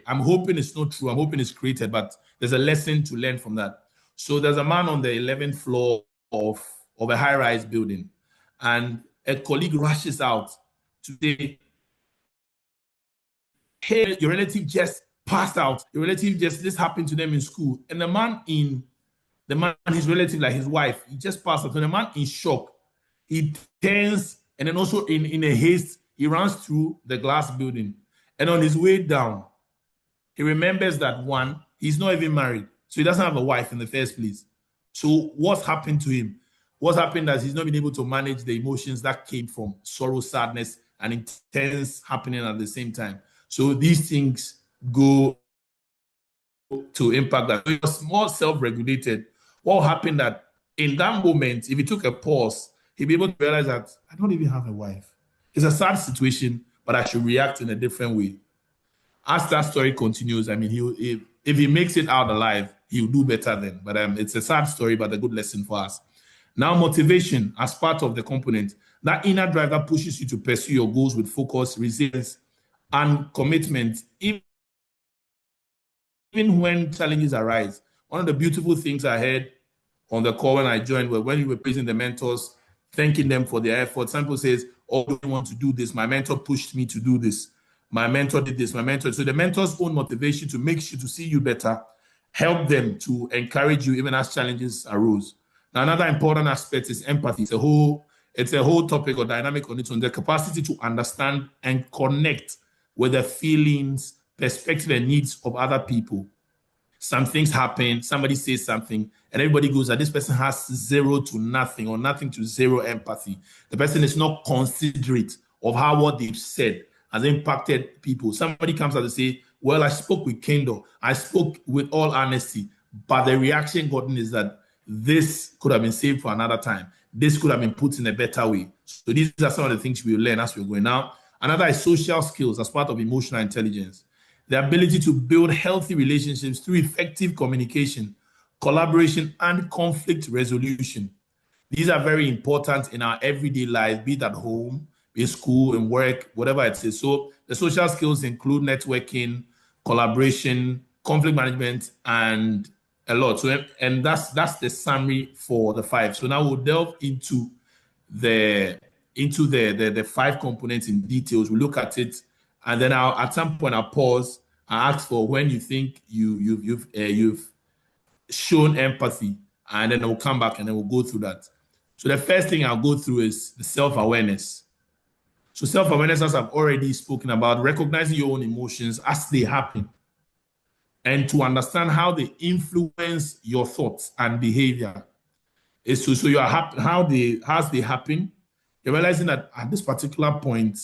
I'm hoping it's not true. I'm hoping it's created, but there's a lesson to learn from that. So there's a man on the 11th floor of a high-rise building, and a colleague rushes out to say, hey, your relative just passed out. Your relative this happened to them in school. And his relative, like his wife, he just passed out. And the man in shock, he turns, and then also in a haste, he runs through the glass building. And on his way down, he remembers that one, he's not even married. So he doesn't have a wife in the first place. So what's happened to him? What's happened is he's not been able to manage the emotions that came from sorrow, sadness, and intense happening at the same time. So these things go to impact that. It was more self-regulated. What happened that in that moment, if he took a pause he'll be able to realize that I don't even have a wife. It's a sad situation, but I should react in a different way. As that story continues, I mean, if he makes it out alive, he'll do better then. But it's a sad story, but a good lesson for us. Now, motivation as part of the component, that inner drive that pushes you to pursue your goals with focus, resilience, and commitment, even when challenges arise. One of the beautiful things I heard on the call when I joined was when you were praising the mentors, thanking them for their effort. Some people says, oh, I don't want to do this. My mentor pushed me to do this. My mentor did this. My mentor. So the mentor's own motivation to make sure to see you better, help them to encourage you even as challenges arose. Now, another important aspect is empathy. It's a whole topic or dynamic on its own. The capacity to understand and connect with the feelings, perspective, and needs of other people. Some things happen, somebody says something, and everybody goes that this person has 0 to nothing or nothing to 0 empathy. The person is not considerate of how what they've said has impacted people. Somebody comes out and say, well, I spoke with candor, I spoke with all honesty, but the reaction gotten is that this could have been saved for another time. This could have been put in a better way. So these are some of the things we learn as we're going. Now, another is social skills as part of emotional intelligence. The ability to build healthy relationships through effective communication, collaboration, and conflict resolution. These are very important in our everyday life, be it at home, be it school and work, whatever it is. So the social skills include networking, collaboration, conflict management, and a lot. So, and that's the summary for the 5. So now we'll delve into the 5 components in details. We'll look at it. And then at some point I'll pause and ask for when you think you've shown empathy, and then we'll come back and then we'll go through that. So the first thing I'll go through is the self-awareness. So self-awareness, as I've already spoken about, recognizing your own emotions as they happen and to understand how they influence your thoughts and behavior. Is so you're happy as they happen. You're realizing that at this particular point,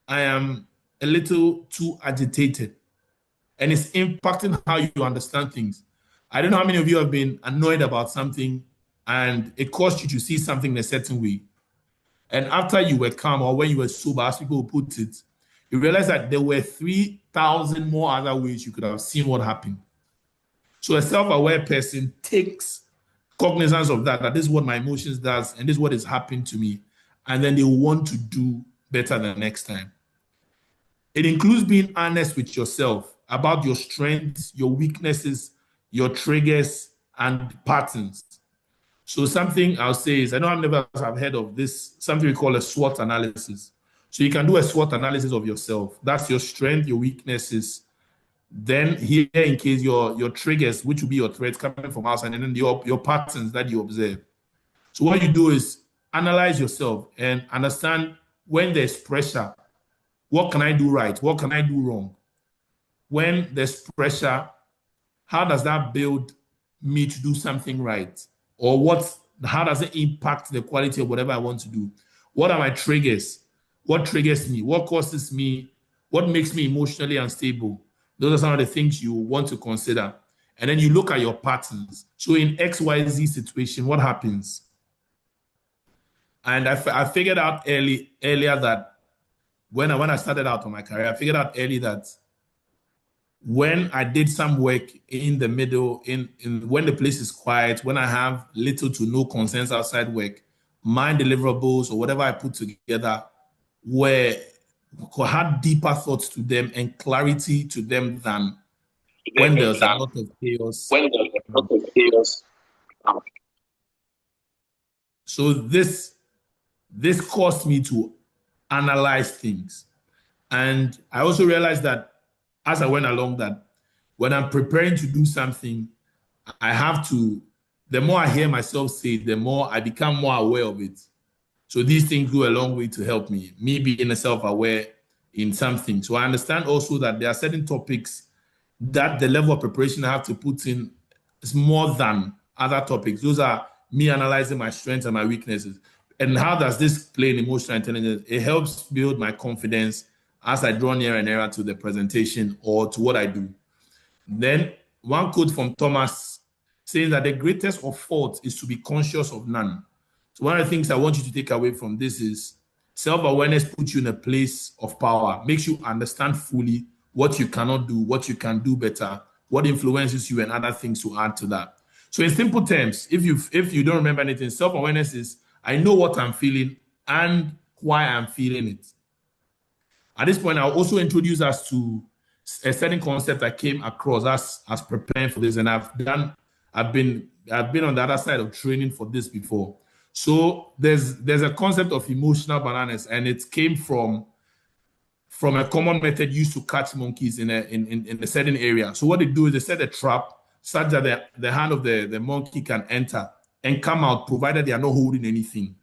I am a little too agitated, and it's impacting how you understand things. I don't know how many of you have been annoyed about something and it caused you to see something in a certain way. And after you were calm or when you were sober, as people put it, you realize that there were 3,000 more other ways you could have seen what happened. So a self-aware person takes cognizance of that this is what my emotions does and this is what is happening to me. And then they want to do better the next time. It includes being honest with yourself about your strengths, your weaknesses, your triggers, and patterns. So something I'll say is, I know I've heard of this, something we call a SWOT analysis. So you can do a SWOT analysis of yourself. That's your strength, your weaknesses. Then here, in case your triggers, which will be your threats coming from outside, and then your patterns that you observe. So what you do is analyze yourself and understand when there's pressure, what can I do right? What can I do wrong? When there's pressure, how does that build me to do something right? Or how does it impact the quality of whatever I want to do? What are my triggers? What triggers me? What causes me? What makes me emotionally unstable? Those are some of the things you want to consider. And then you look at your patterns. So in XYZ situation, what happens? And I figured out earlier that when I started out on my career, I figured out early that when I did some work in the middle, when the place is quiet, when I have little to no concerns outside work, my deliverables or whatever I put together had deeper thoughts to them and clarity to them than when there's a lot of chaos. So this caused me to analyze things. And I also realized that as I went along that when I'm preparing to do something, I have to, the more I hear myself say, the more I become more aware of it. So these things go a long way to help me being self-aware in something. So I understand also that there are certain topics that the level of preparation I have to put in is more than other topics. Those are me analyzing my strengths and my weaknesses. And how does this play in emotional intelligence? It helps build my confidence as I draw nearer and nearer to the presentation or to what I do. Then one quote from Thomas saying that the greatest of faults is to be conscious of none. So one of the things I want you to take away from this is self-awareness puts you in a place of power, makes you understand fully what you cannot do, what you can do better, what influences you, and other things to add to that. So in simple terms, if you don't remember anything, self-awareness is I know what I'm feeling and why I'm feeling it. At this point, I'll also introduce us to a certain concept I came across as preparing for this, and I've been on the other side of training for this before. So there's a concept of emotional bananas, and it came from a common method used to catch monkeys in a certain area. So what they do is they set a trap such that the hand of the monkey can enter and come out, provided they are not holding anything.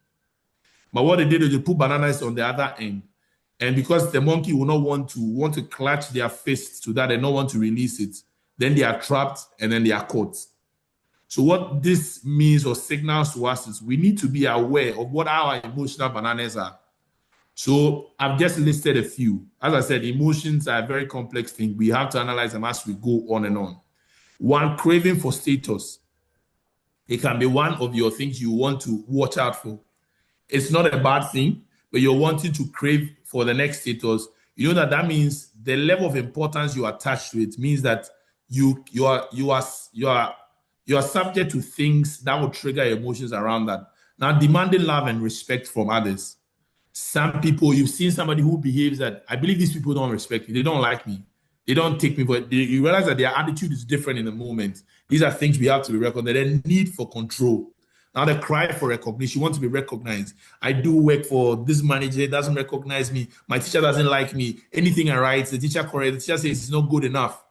But what they did is they put bananas on the other end. And because the monkey will not want to clutch their fists to that and not want to release it, then they are trapped and then they are caught. So what this means or signals to us is we need to be aware of what our emotional bananas are. So I've just listed a few. As I said, emotions are a very complex thing. We have to analyze them as we go on and on. One, craving for status. It can be one of your things you want to watch out for. It's not a bad thing, but you're wanting to crave for the next status. You know that means the level of importance you attach to it means that you are subject to things that will trigger emotions around that. Now, demanding love and respect from others. Some people, you've seen somebody who behaves that, I believe these people don't respect me. They don't like me. They don't take me, but you realize that their attitude is different in the moment. These are things we have to be recognized. The need for control. Now the cry for recognition, you want to be recognized. I do work for this manager, doesn't recognize me. My teacher doesn't like me. Anything I write, the teacher corrects, the teacher says it's not good enough.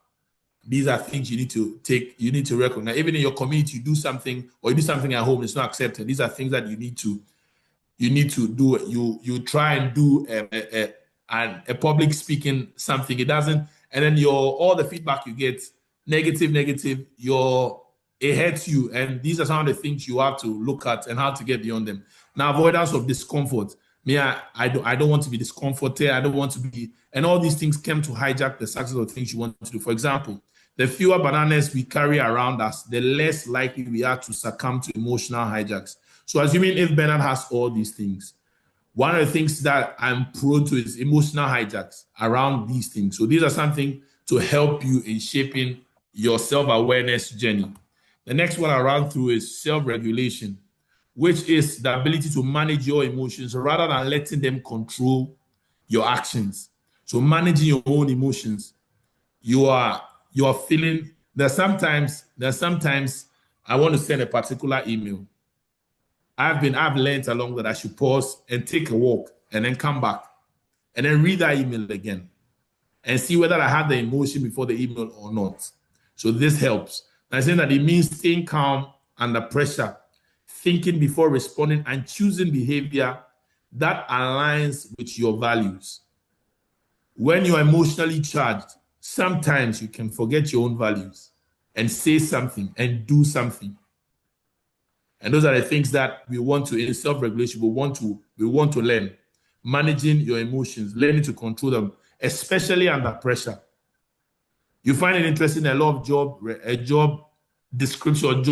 These are things you need to take, you need to recognize. Even in your community, you do something or you do something at home, it's not accepted. These are things that you need to do. You try and do a public speaking something, it doesn't, and then all the feedback you get, negative, it hurts you. And these are some of the things you have to look at and how to get beyond them. Now, avoidance of discomfort. I don't want to be discomforted. I don't want to be, and all these things come to hijack the success of things you want to do. For example, the fewer bananas we carry around us, the less likely we are to succumb to emotional hijacks. So assuming if Bernard has all these things, one of the things that I'm prone to is emotional hijacks around these things. So these are something to help you in shaping your self-awareness journey. The next one I'll run through is self-regulation, which is the ability to manage your emotions rather than letting them control your actions. So managing your own emotions. You are feeling that sometimes I want to send a particular email. I've learned along that I should pause and take a walk and then come back and then read that email again and see whether I had the emotion before the email or not. So this helps. I'm saying that it means staying calm under pressure, thinking before responding, and choosing behavior that aligns with your values. When you're emotionally charged, sometimes you can forget your own values and say something and do something. And those are the things that we want to, in self-regulation, we want to learn. Managing your emotions, learning to control them, especially under pressure. You find it interesting, a lot of job description,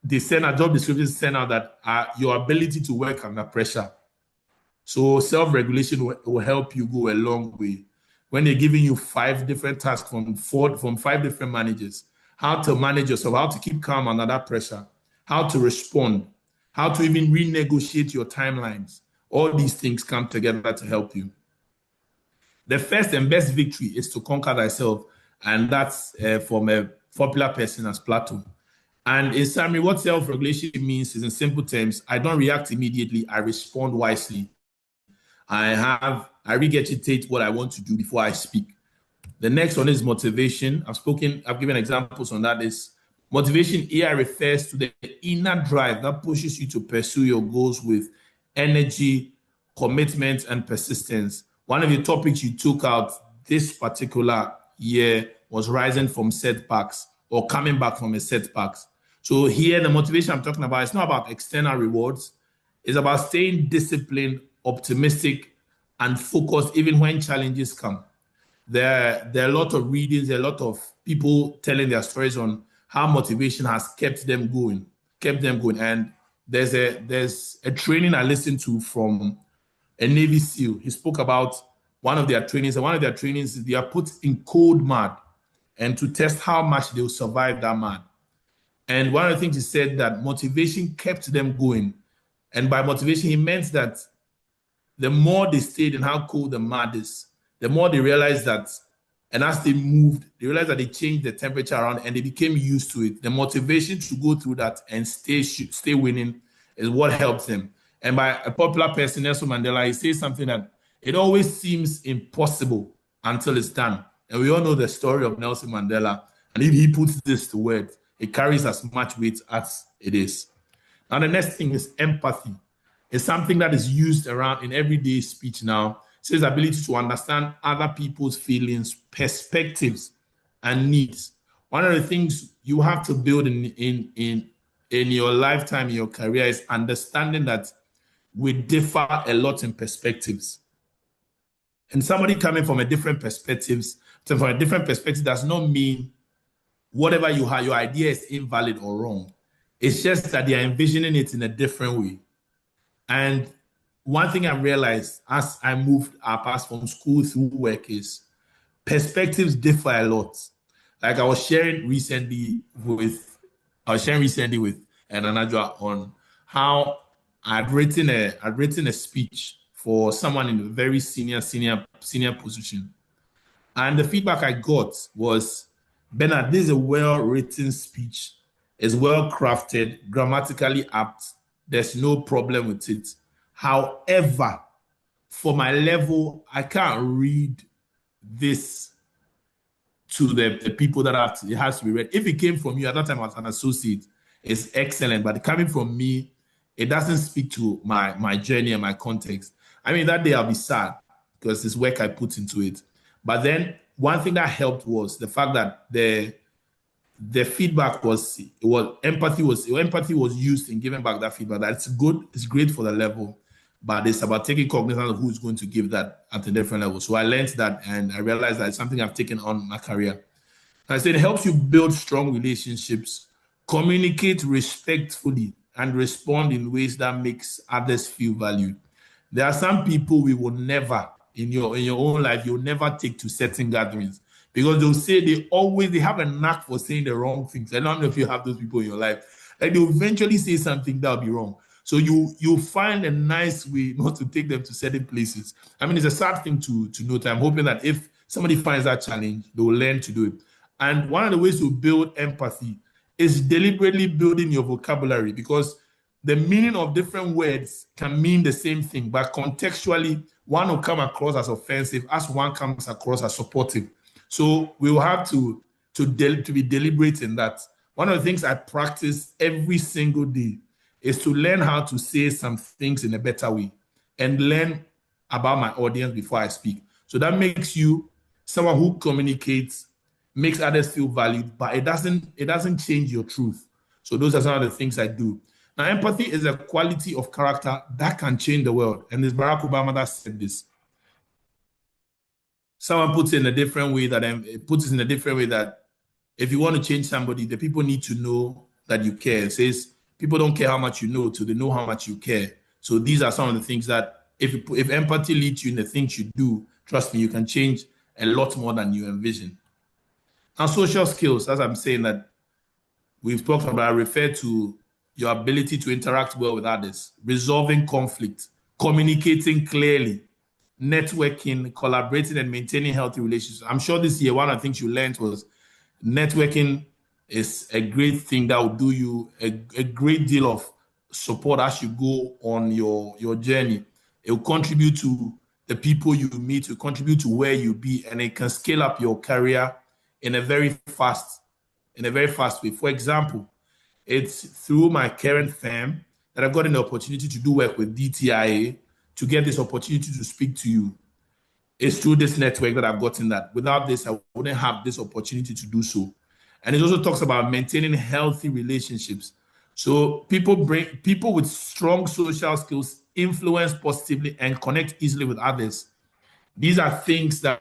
they send a job description send out that your ability to work under pressure. So self-regulation will help you go a long way. When they're giving you 5 different tasks from 5 different managers, how to manage yourself, how to keep calm under that pressure, how to respond, how to even renegotiate your timelines. All these things come together to help you. The first and best victory is to conquer thyself, and that's from a popular person as Plato. And in summary, what self-regulation means is, in simple terms, I don't react immediately, I respond wisely. I regurgitate what I want to do before I speak. The next one is motivation. I've given examples on that. Is motivation here refers to the inner drive that pushes you to pursue your goals with energy, commitment, and persistence. One of the topics you took out this particular year was rising from setbacks or coming back from a setbacks. So here, the motivation I'm talking about, it's not about external rewards. It's about staying disciplined, optimistic, and focused even when challenges come. There are a lot of readings, a lot of people telling their stories on how motivation has kept them going. And there's a training I listened to from a Navy SEAL. He spoke about one of their trainings, and one of their trainings, they are put in cold mud and to test how much they'll survive that mud. And one of the things he said that motivation kept them going. And by motivation, he meant that the more they stayed in how cold the mud is, the more they realized that, and as they moved, they realized that they changed the temperature around and they became used to it. The motivation to go through that and stay winning is what helps them. And by a popular person, Nelson Mandela, he says something that it always seems impossible until it's done. And we all know the story of Nelson Mandela. And if he puts this to words, it carries as much weight as it is. Now, the next thing is empathy. It's something that is used around in everyday speech now. It's the ability to understand other people's feelings, perspectives, and needs. One of the things you have to build in your lifetime, in your career, is understanding that we differ a lot in perspectives. And somebody coming from a different perspective does not mean whatever you have, your idea is invalid or wrong. It's just that they are envisioning it in a different way. And one thing I realized as I moved past from school through work is perspectives differ a lot. Like I was sharing recently with Ananajwa on how I'd written a speech for someone in a very senior position. And the feedback I got was, Bernard, this is a well-written speech. It's well-crafted, grammatically apt. There's no problem with it. However, for my level, I can't read this to the people that it has to be read. If it came from you at that time as an associate, it's excellent. But coming from me, it doesn't speak to my journey and my context. I mean, that day I'll be sad because it's work I put into it. But then one thing that helped was the fact that the feedback was empathy was used in giving back that feedback. That it's good, it's great for the level, but it's about taking cognizance of who's going to give that at a different level. So I learned that, and I realized that it's something I've taken on in my career. I said it helps you build strong relationships, communicate respectfully, and respond in ways that makes others feel valued. There are some people we will never, in your own life, you'll never take to certain gatherings because they'll say they have a knack for saying the wrong things. I don't know if you have those people in your life. Like they'll eventually say something that'll be wrong. So you find a nice way not to take them to certain places. I mean, it's a sad thing to note. I'm hoping that if somebody finds that challenge, they will learn to do it. And one of the ways to build empathy is deliberately building your vocabulary, because the meaning of different words can mean the same thing, but contextually, one will come across as offensive as one comes across as supportive. So we will have to be deliberate in that. One of the things I practice every single day is to learn how to say some things in a better way and learn about my audience before I speak. So that makes you someone who communicates, makes others feel valued, but it doesn't change your truth. So those are some of the things I do. Now, empathy is a quality of character that can change the world. And it's Barack Obama that said this. Someone puts it in a different way that if you want to change somebody, the people need to know that you care. It says people don't care how much you know till they know how much you care. So these are some of the things that if empathy leads you in the things you do, trust me, you can change a lot more than you envision. Now, social skills, as I'm saying that we've talked about, I refer to your ability to interact well with others, resolving conflict, communicating clearly, networking, collaborating, and maintaining healthy relationships. I'm sure this year, one of the things you learned was networking is a great thing that will do you a great deal of support as you go on your journey. It will contribute to the people you meet, to contribute to where you be, and it can scale up your career in a very fast way. For example, it's through my current firm that I've gotten the opportunity to do work with DTI-A to get this opportunity to speak to you. It's through this network that I've gotten that. Without this, I wouldn't have this opportunity to do so. And it also talks about maintaining healthy relationships. So people with strong social skills influence positively and connect easily with others. These are things that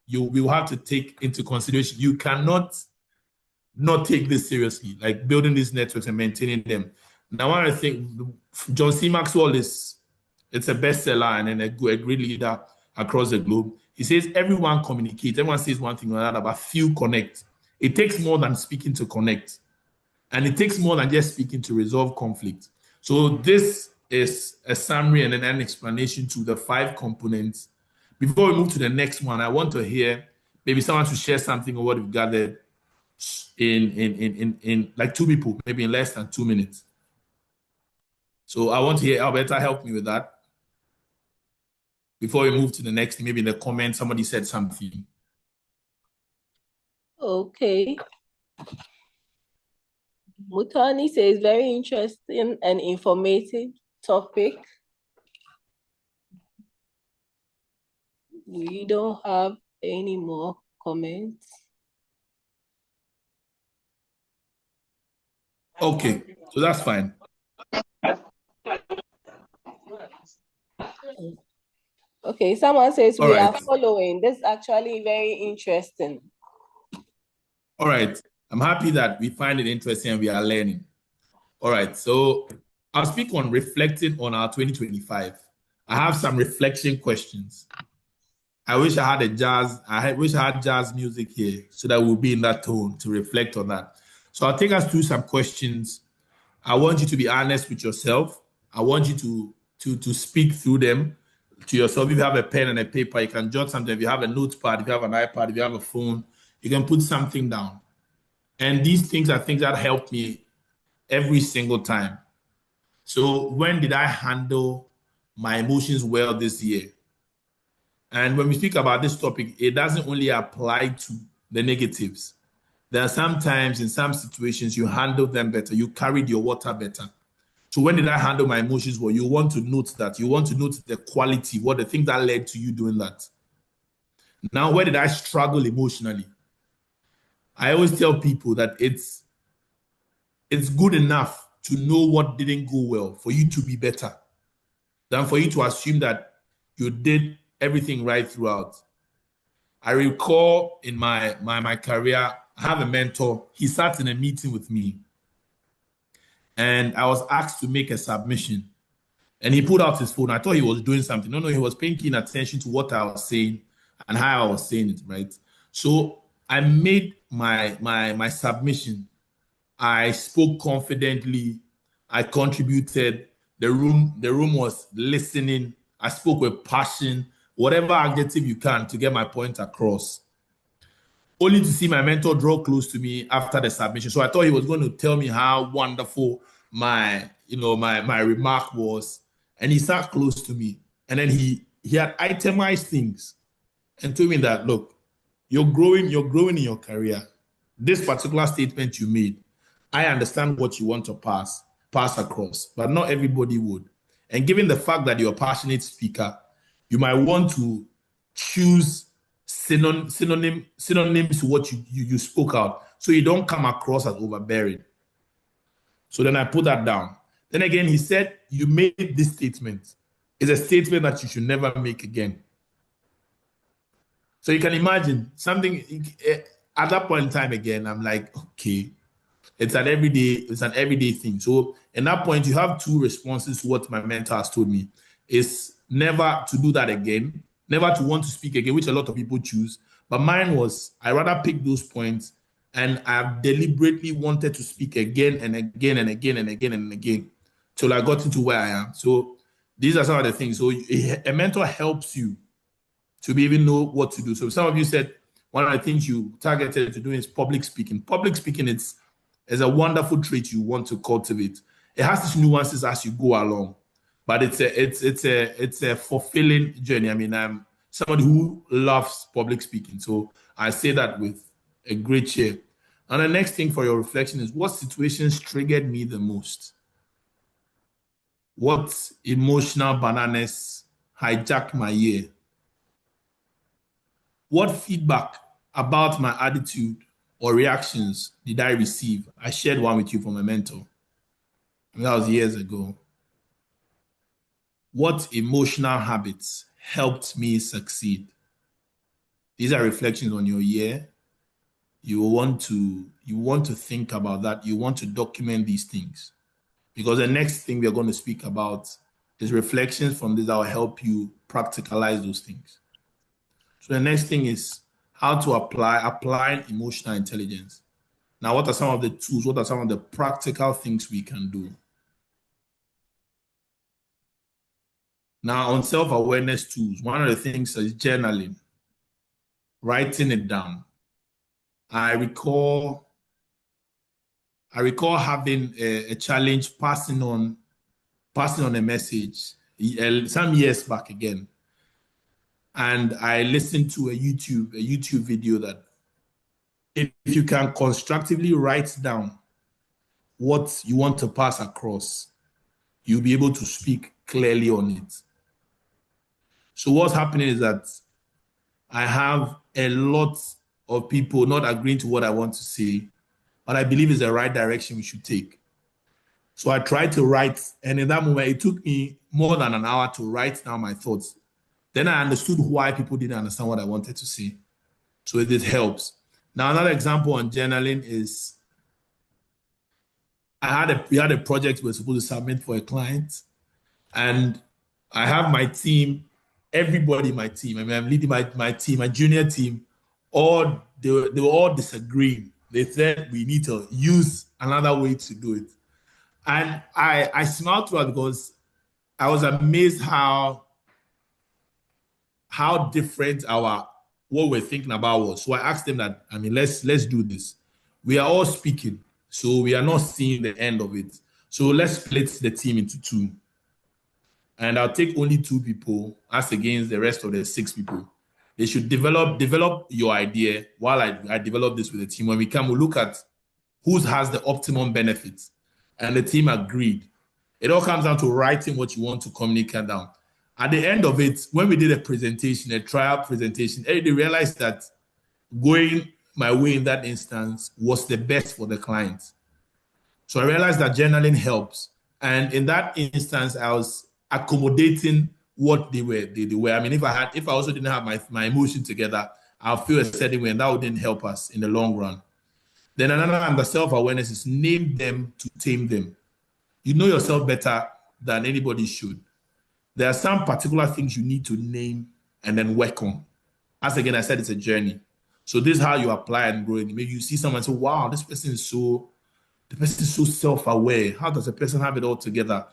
you will have to take into consideration. You cannot not take this seriously, like building these networks and maintaining them. Now, I think John C. Maxwell it's a bestseller and a great leader across the globe. He says everyone communicates. Everyone says one thing or another, but few connect. It takes more than speaking to connect. And it takes more than just speaking to resolve conflict. So this is a summary and an explanation to the 5 components. Before we move to the next one, I want to hear maybe someone to share something of what we've gathered in like 2 people, maybe in less than 2 minutes. So I want to hear Alberta help me with that. Before we move to the next, maybe in the comments, somebody said something.
Okay. Mutani says very interesting and informative topic. We don't have any more comments.
Okay, so that's fine.
Okay, someone says
All
we
right.
are following. This is actually very interesting.
All right. I'm happy that we find it interesting and we are learning. All right. So I'll speak on reflecting on our 2025. I have some reflection questions. I wish I had jazz music here so that we'll be in that tone to reflect on that. So I'll take us through some questions. I want you to be honest with yourself. I want you to speak through them to yourself. If you have a pen and a paper, you can jot something. If you have a notepad, if you have an iPad, if you have a phone, you can put something down. And these things are things that help me every single time. So when did I handle my emotions well this year? And when we speak about this topic, it doesn't only apply to the negatives. There are sometimes in some situations you handle them better, you carried your water better. So when did I handle my emotions well? You want to note that. You want to note the quality, what the things that led to you doing that. Now, where did I struggle emotionally? I always tell people that it's good enough to know what didn't go well for you to be better than for you to assume that you did everything right throughout. I recall in my career, I have a mentor. He sat in a meeting with me and I was asked to make a submission. And he pulled out his phone. I thought he was doing something. No, he was paying keen attention to what I was saying and how I was saying it, right? So I made my submission. I spoke confidently. I contributed. The room was listening. I spoke with passion, whatever adjective you can to get my point across. Only to see my mentor draw close to me after the submission. So I thought he was going to tell me how wonderful my remark was. And he sat close to me. And then he had itemized things and told me that, look, you're growing in your career. This particular statement you made, I understand what you want to pass across, but not everybody would. And given the fact that you're a passionate speaker, you might want to choose synonyms to what you spoke out, so you don't come across as overbearing. So then I put that down. Then again, he said, you made this statement. It's a statement that you should never make again. So you can imagine something at that point in time again, I'm like, okay, it's an everyday thing. So at that point, you have 2 responses to what my mentor has told me. Is never to do that again, never to want to speak again, which a lot of people choose. But mine was, I rather pick those points and I've deliberately wanted to speak again and again and again and again and again till I got into where I am. So these are some of the things. So a mentor helps you to be even know what to do. So some of you said one of the things you targeted to do is public speaking. Public speaking is a wonderful trait you want to cultivate. It has its nuances as you go along, but it's a fulfilling journey. I mean, I'm somebody who loves public speaking, so I say that with a great cheer. And the next thing for your reflection is, what situations triggered me the most? What emotional bananas hijacked my year? What feedback about my attitude or reactions did I receive? I shared one with you from a mentor. And that was years ago. What emotional habits helped me succeed? These are reflections on your year. You want to think about that. You want to document these things. because the next thing we're going to speak about is reflections from this that will help you practicalize those things. So the next thing is how to apply emotional intelligence. Now, what are some of the tools? What are some of the practical things we can do? Now, on self-awareness tools, one of the things is journaling, writing it down. I recall having a challenge passing on a message some years back again. And I listened to a YouTube video that if you can constructively write down what you want to pass across, you'll be able to speak clearly on it. So what's happening is that I have a lot of people not agreeing to what I want to say, but I believe it's the right direction we should take. So I tried to write, and in that moment, it took me more than an hour to write down my thoughts. Then I understood why people didn't understand what I wanted to say. So it helps. Now, another example on journaling is we had a project we were supposed to submit for a client, and I have my team, everybody in my team. I mean, I'm leading my team, my junior team. They were all disagreeing. They said we need to use another way to do it. And I smiled throughout because I was amazed how different what we're thinking about was. So I asked them that, I mean, let's do this. We are all speaking, so we are not seeing the end of it. So let's split the team into two. And I'll take only 2 people as against the rest of the 6 people. They should develop your idea while I develop this with the team. When we come, we'll look at who has the optimum benefits. And the team agreed. It all comes down to writing what you want to communicate down. At the end of it, when we did a trial presentation, they realized that going my way in that instance was the best for the client. So I realized that journaling helps. And in that instance, I was accommodating what they were. I mean, if I also didn't have my emotion together, I'll feel a certain way, and that wouldn't help us in the long run. Then another under self-awareness is name them to tame them. You know yourself better than anybody should. There are some particular things you need to name and then work on. As again, I said, it's a journey. So this is how you apply and grow. Maybe you see someone and say, wow, the person is so self-aware. How does a person have it all together?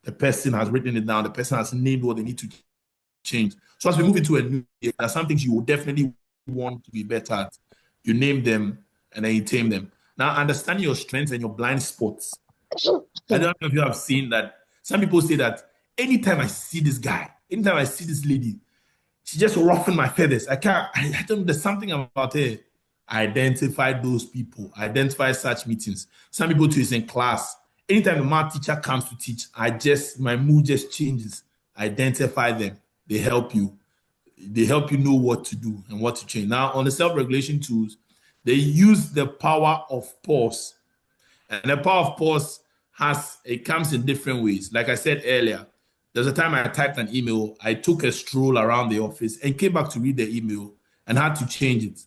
The person has written it down. The person has named what they need to change. So as we move into a new year, there are some things you will definitely want to be better at. You name them and then you tame them. Now, understanding your strengths and your blind spots. I don't know if you have seen that. Some people say that anytime I see this guy, anytime I see this lady, she just ruffling my feathers. I don't know, there's something about it. I identify those people, identify such meetings. Some people too is in class. Anytime the math teacher comes to teach, my mood just changes. Identify them. They help you. They help you know what to do and what to change. Now, on the self-regulation tools, they use the power of pause. And the power of pause comes in different ways. Like I said earlier, there's a time I typed an email, I took a stroll around the office and came back to read the email and had to change it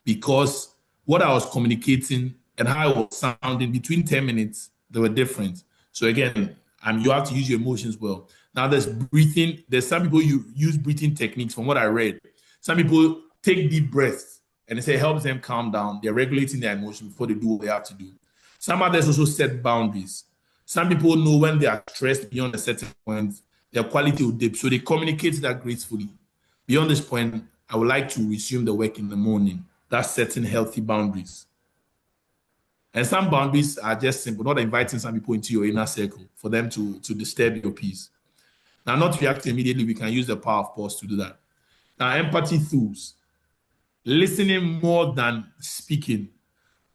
because what I was communicating and how it was sounding between 10 minutes, they were different. So again, you have to use your emotions well. Now there's breathing. There's some people you use breathing techniques from what I read. Some people take deep breaths and they say it helps them calm down. They're regulating their emotions before they do what they have to do. Some others also set boundaries. Some people know when they are stressed beyond a certain point, their quality will dip. So they communicate that gracefully. Beyond this point, I would like to resume the work in the morning. That's setting healthy boundaries. And some boundaries are just simple, not inviting some people into your inner circle for them to disturb your peace. Now, not react immediately, we can use the power of pause to do that. Now, empathy tools. Listening more than speaking.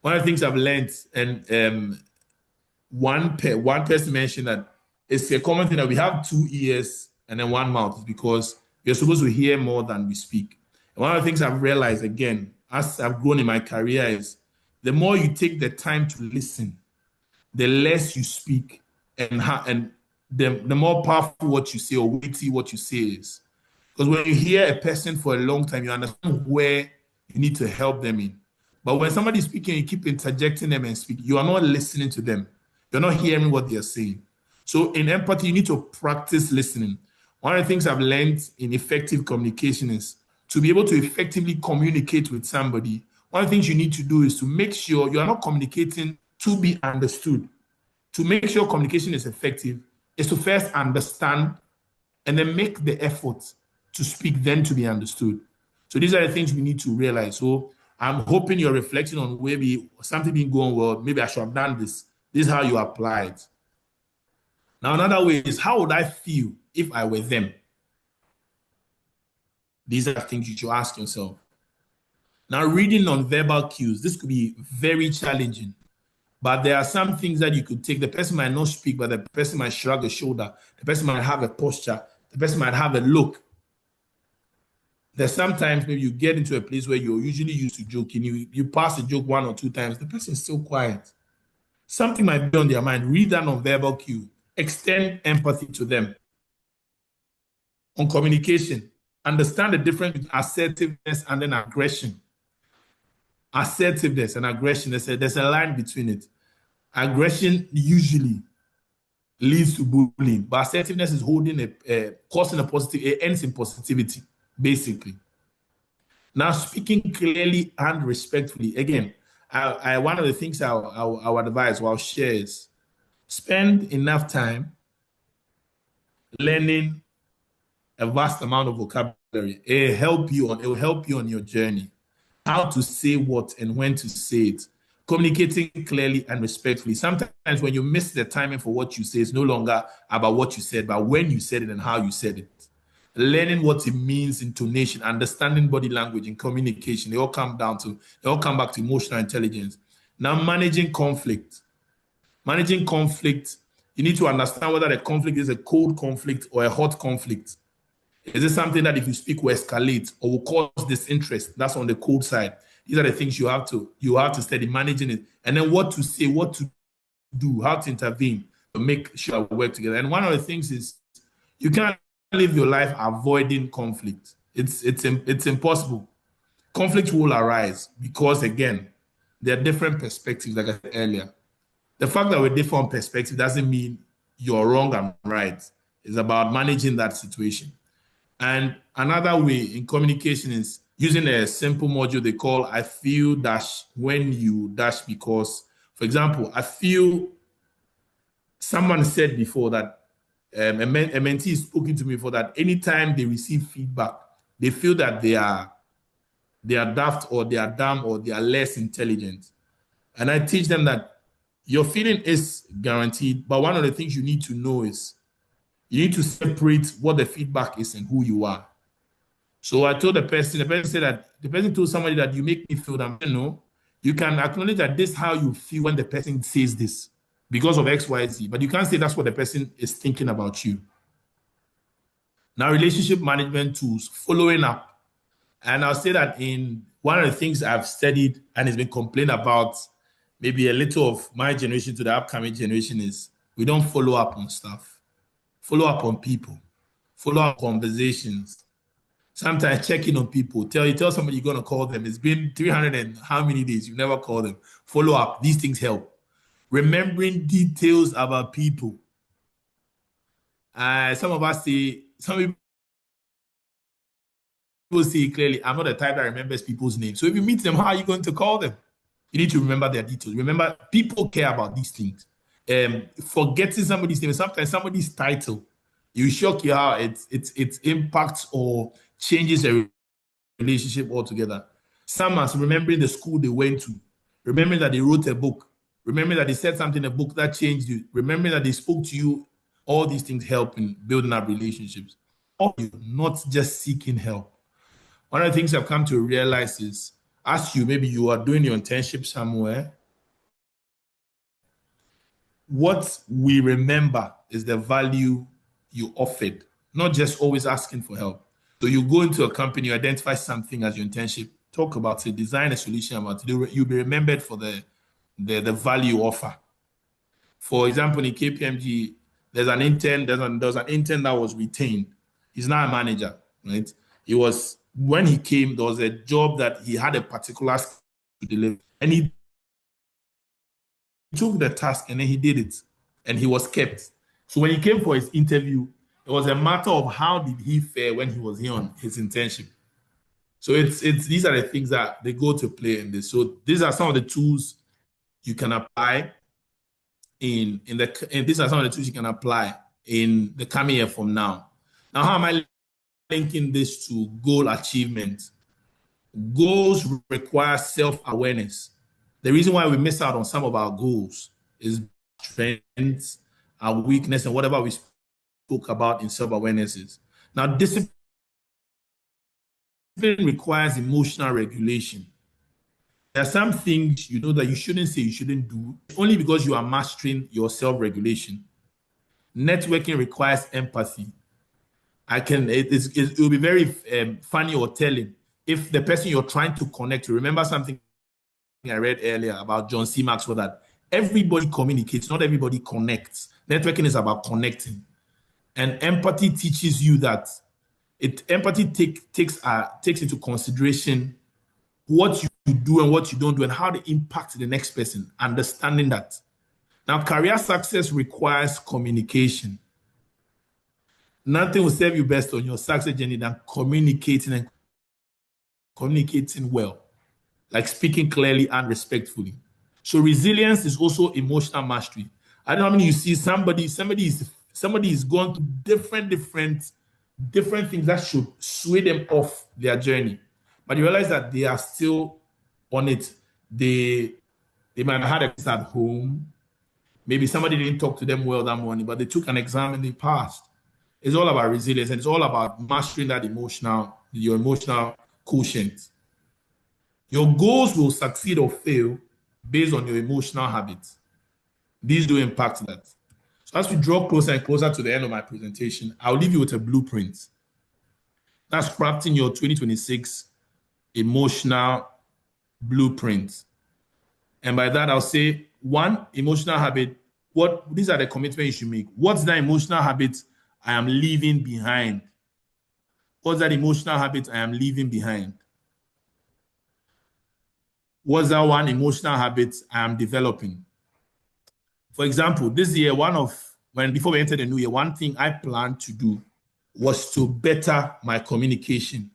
One of the things I've learned, and one person mentioned that it's a common thing that we have 2 ears and then 1 mouth because we're supposed to hear more than we speak. And one of the things I've realized, again, as I've grown in my career is the more you take the time to listen, the less you speak and the more powerful what you say or weighty what you say is. Because when you hear a person for a long time, you understand where you need to help them in. But when somebody's speaking, you keep interjecting them and speak, you are not listening to them. You're not hearing what they're saying. So in empathy, you need to practice listening. One of the things I've learned in effective communication is to be able to effectively communicate with somebody. One of the things you need to do is to make sure you are not communicating to be understood. To make sure communication is effective is to first understand and then make the effort to speak, then to be understood. So these are the things we need to realize. So I'm hoping you're reflecting on maybe something been going well. Maybe I should have done this. This is how you apply it. Now, another way is, how would I feel if I were them? These are things you should ask yourself. Now, reading nonverbal cues, this could be very challenging, but there are some things that you could take. The person might not speak, but the person might shrug a shoulder. The person might have a posture. The person might have a look. There's sometimes maybe you get into a place where you're usually used to joking. You pass a joke 1 or 2 times, the person is still quiet. Something might be on their mind. Read that nonverbal cue. Extend empathy to them. On communication, understand the difference between assertiveness and then aggression. Assertiveness and aggression, there's a line between it. Aggression usually leads to bullying, but assertiveness is causing a positive, it ends in positivity, basically. Now, speaking clearly and respectfully, again, one of the things I'll advise or I'll share is spend enough time learning a vast amount of vocabulary. It will help you on your journey. How to say what and when to say it. Communicating clearly and respectfully. Sometimes when you miss the timing for what you say, it's no longer about what you said, but when you said it and how you said it. Learning what it means, intonation, understanding body language and communication, they all come back to emotional intelligence. Now, managing conflict. Managing conflict, you need to understand whether the conflict is a cold conflict or a hot conflict. Is it something that if you speak will escalate or will cause disinterest? That's on the cold side. These are the things you have to study, managing it. And then what to say, what to do, how to intervene to make sure we work together. And one of the things is you can't live your life avoiding conflict. It's impossible. Conflict will arise because, again, there are different perspectives, like I said earlier. The fact that we're different perspectives doesn't mean you're wrong and right. It's about managing that situation. And another way in communication is using a simple module they call I feel dash when you dash because, for example, I feel someone said before that a mentee is speaking to me for that anytime they receive feedback, they feel that they are daft or they are dumb or they are less intelligent. And I teach them that your feeling is guaranteed, but one of the things you need to know is you need to separate what the feedback is and who you are. So I told the person said that the person told somebody that you make me feel that, you can acknowledge that this is how you feel when the person says this because of X, Y, Z, but you can't say that's what the person is thinking about you. Now, relationship management tools, following up. And I'll say that in one of the things I've studied and has been complained about, maybe a little of my generation to the upcoming generation is we don't follow up on stuff. Follow up on people, follow up conversations. Sometimes check in on people. Tell somebody you're going to call them. It's been 300 and how many days? You never call them. Follow up. These things help. Remembering details about people. Some people say clearly, I'm not the type that remembers people's names. So if you meet them, how are you going to call them? You need to remember their details. Remember, people care about these things. Forgetting somebody's name, sometimes somebody's title, you shock you how it impacts or changes a relationship altogether. Some as remembering the school they went to, remembering that they wrote a book, remembering that they said something in a book that changed you, remembering that they spoke to you. All these things help in building up relationships. Or you're not just seeking help. One of the things I've come to realize is, as maybe you are doing your internship somewhere, what we remember is the value you offered, not just always asking for help. So you go into a company, you identify something as your internship, talk about it, design a solution about it. You'll be remembered for the value you offer. For example, in KPMG, there's an intern that was retained. He's now a manager, right? When he came, there was a job that he had a particular skill to deliver, and he took the task and then he did it, and he was kept. So when he came for his interview, it was a matter of how did he fare when he was here on his internship. So it's these are the things that they go to play in this. So these are some of the tools you can apply and these are some of the tools you can apply in the coming year from now. Now, how am I linking this to goal achievement? Goals require self-awareness. The reason why we miss out on some of our goals is strengths, our weakness, and whatever we spoke about in self-awareness is. Now, discipline requires emotional regulation. There are some things you know that you shouldn't say, you shouldn't do, only because you are mastering your self-regulation. Networking requires empathy. It will be very funny or telling if the person you're trying to connect to, remember something I read earlier about John C. Maxwell, that everybody communicates, not everybody connects. Networking is about connecting. And empathy teaches you that empathy takes into consideration what you do and what you don't do and how they impact the next person, understanding that. Now, career success requires communication. Nothing will serve you best on your success journey than communicating well, like speaking clearly and respectfully. So resilience is also emotional mastery. I don't know how many you see somebody is going through different things that should sway them off their journey, but you realize that they are still on it. They might have had a test at home. Maybe somebody didn't talk to them well that morning, but they took an exam and they passed. It's all about resilience, and it's all about mastering your emotional quotient. Your goals will succeed or fail based on your emotional habits. These do impact that. So as we draw closer and closer to the end of my presentation, I'll leave you with a blueprint. That's crafting your 2026 emotional blueprint. And by that, I'll say, one, emotional habit. These are the commitments you should make. What's that emotional habit I am leaving behind? What's that emotional habit I am leaving behind? What's that one emotional habit I am developing? For example, this year, before we entered the new year, one thing I planned to do was to better my communication.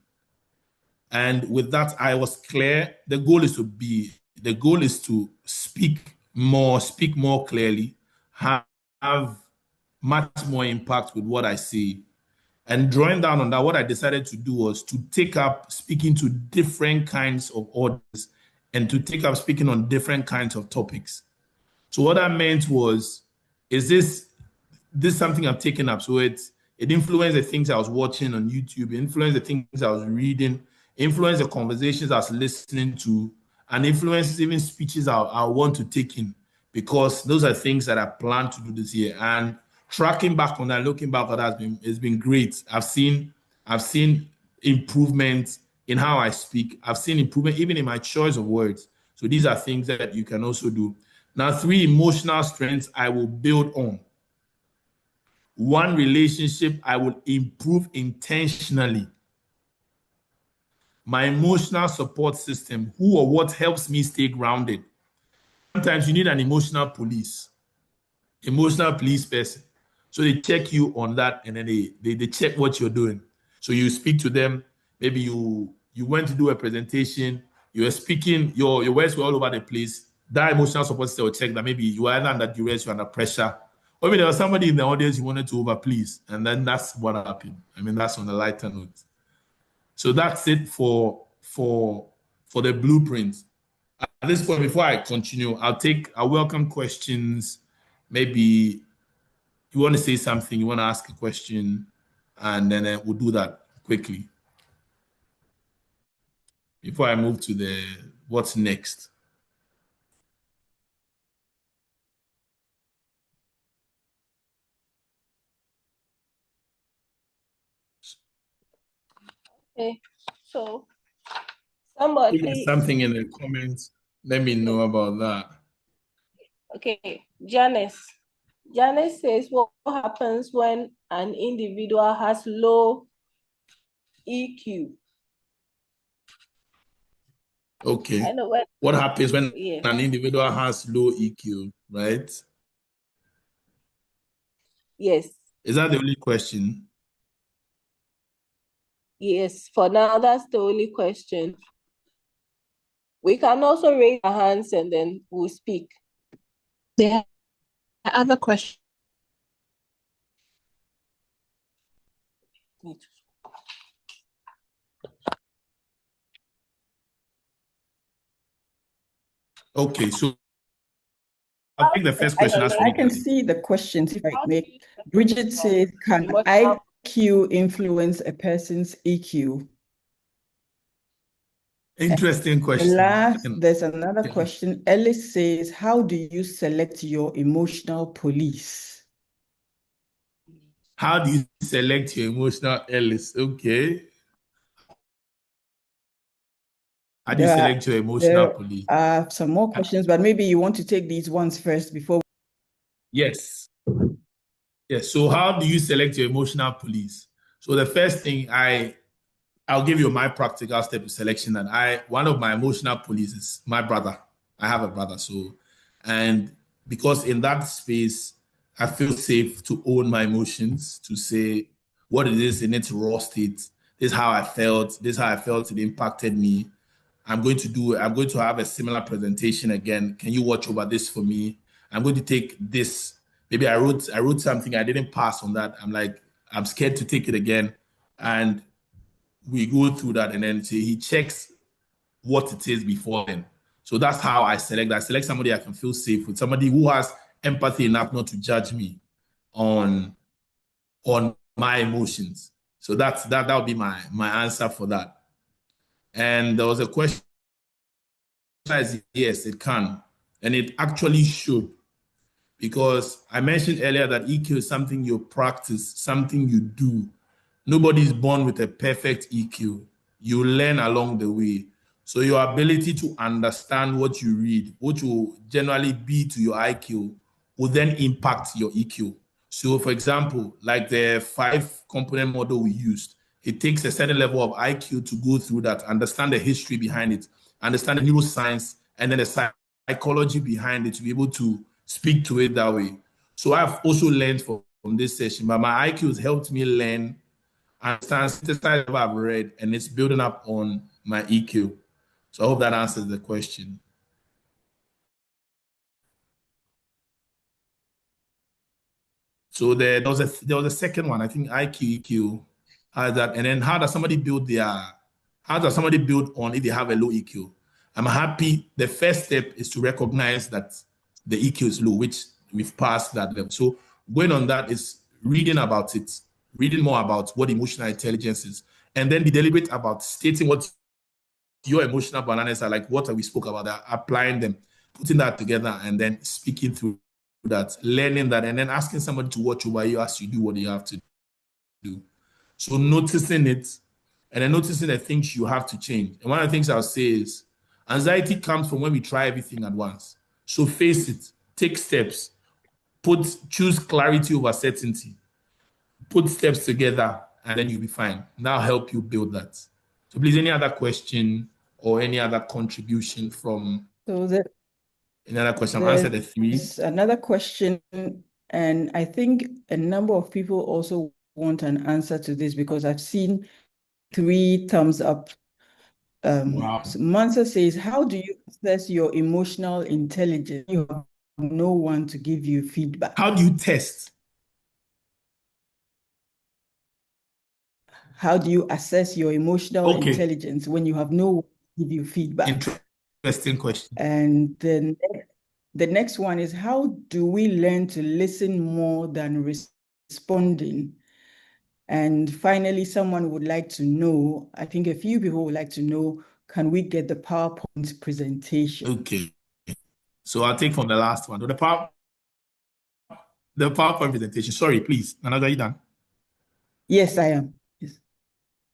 And with that, I was clear. The goal is to speak more clearly, have much more impact with what I say. And drawing down on that, what I decided to do was to take up speaking to different kinds of audience and to take up speaking on different kinds of topics. So what that meant was, is this something I've taken up? So it influenced the things I was watching on YouTube, influenced the things I was reading, influenced the conversations I was listening to, and influences even speeches I want to take in, because those are things that I plan to do this year. And tracking back on that, looking back at that has been great. I've seen improvement in how I speak. I've seen improvement even in my choice of words. So these are things that you can also do. Now, 3 emotional strengths I will build on. 1, relationship I will improve intentionally. My emotional support system, who or what helps me stay grounded. Sometimes you need an emotional police person. So they check you on that, and then they check what you're doing. So you speak to them. Maybe you went to do a presentation, you were speaking, your words were all over the place. That emotional support system will check that maybe you are either under duress, you're under pressure, or maybe there was somebody in the audience you wanted to overplease, and then that's what happened. I mean, that's on a lighter note. So that's it for the blueprint. At this point, before I continue, I'll welcome questions. Maybe you want to say something, you want to ask a question, and then we'll do that quickly before I move to what's next.
Okay, so somebody.
If there's something in the comments, let me know about that.
Okay, Janice. Janice says, what happens when an individual has low EQ?
Okay. What happens when an individual has low EQ? right?
Yes.
Is that the only question?
Yes, for now, that's the only question. We can also raise our hands and then we'll speak.
There are other questions.
Okay, so I think the first question has to
I
do
can
with
see the questions if I may. Bridget says, can IQ influence a person's EQ?
interesting question.
There's another question. Ellis says, how do you select your emotional police?
How do you select your emotional Ellis? Okay. How do you select your emotional police?
There are some more questions, but maybe you want to take these ones first before.
Yes. Yes. So how do you select your emotional police? So the first thing I'll give you my practical step of selection. And one of my emotional police is my brother. I have a brother. And because in that space, I feel safe to own my emotions, to say what it is in its raw state. This is how I felt. This is how I felt it impacted me. I'm going to have a similar presentation again. Can you watch over this for me? I'm going to take this. Maybe I wrote something, I didn't pass on that. I'm scared to take it again. And we go through that, and then he checks what it is before then. So that's how I select. I select somebody I can feel safe with, somebody who has empathy enough not to judge me on my emotions. So that would be my answer for that. And there was a question. Yes, it can, and it actually should, because I mentioned earlier that EQ is something you practice, something you do. Nobody's born with a perfect EQ. You learn along the way. So your ability to understand what you read, which will generally be to your IQ, will then impact your EQ. So for example, like the 5-component model we used, it takes a certain level of IQ to go through that, understand the history behind it, understand the neuroscience, and then the psychology behind it to be able to speak to it that way. So I've also learned from this session, but my IQ has helped me learn, understand, synthesize what I've read, and it's building up on my EQ. So I hope that answers the question. So there was a second one, I think IQ, EQ, that, and then how does somebody build on if they have a low EQ? I'm happy. The first step is to recognize that the EQ is low, which we've passed that level. So going on that is reading about it, reading more about what emotional intelligence is, and then be deliberate about stating what your emotional bananas are, like what we spoke about, that, applying them, putting that together, and then speaking through that, learning that, and then asking somebody to watch over you as you do what you have to do. So noticing it, and then noticing the things you have to change. And one of the things I'll say is anxiety comes from when we try everything at once. So face it, take steps, choose clarity over certainty, put steps together, and then you'll be fine. That'll help you build that. So please, any other question or any other contribution from any other question? I've answered the 3.
Another question, and I think a number of people also want an answer to this because I've seen 3 thumbs up.
Wow.
So Mansa says, how do you assess your emotional intelligence? You have no one to give you feedback.
How do you test?
How do you assess your emotional intelligence when you have no one to give you feedback?
Interesting question.
And then the next one is, how do we learn to listen more than responding? And finally, someone would like to know, I think a few people would like to know, can we get the PowerPoint presentation?
Okay. So I'll take from the last one. The PowerPoint presentation. Sorry, please. Another, are you done?
Yes, I am. Yes.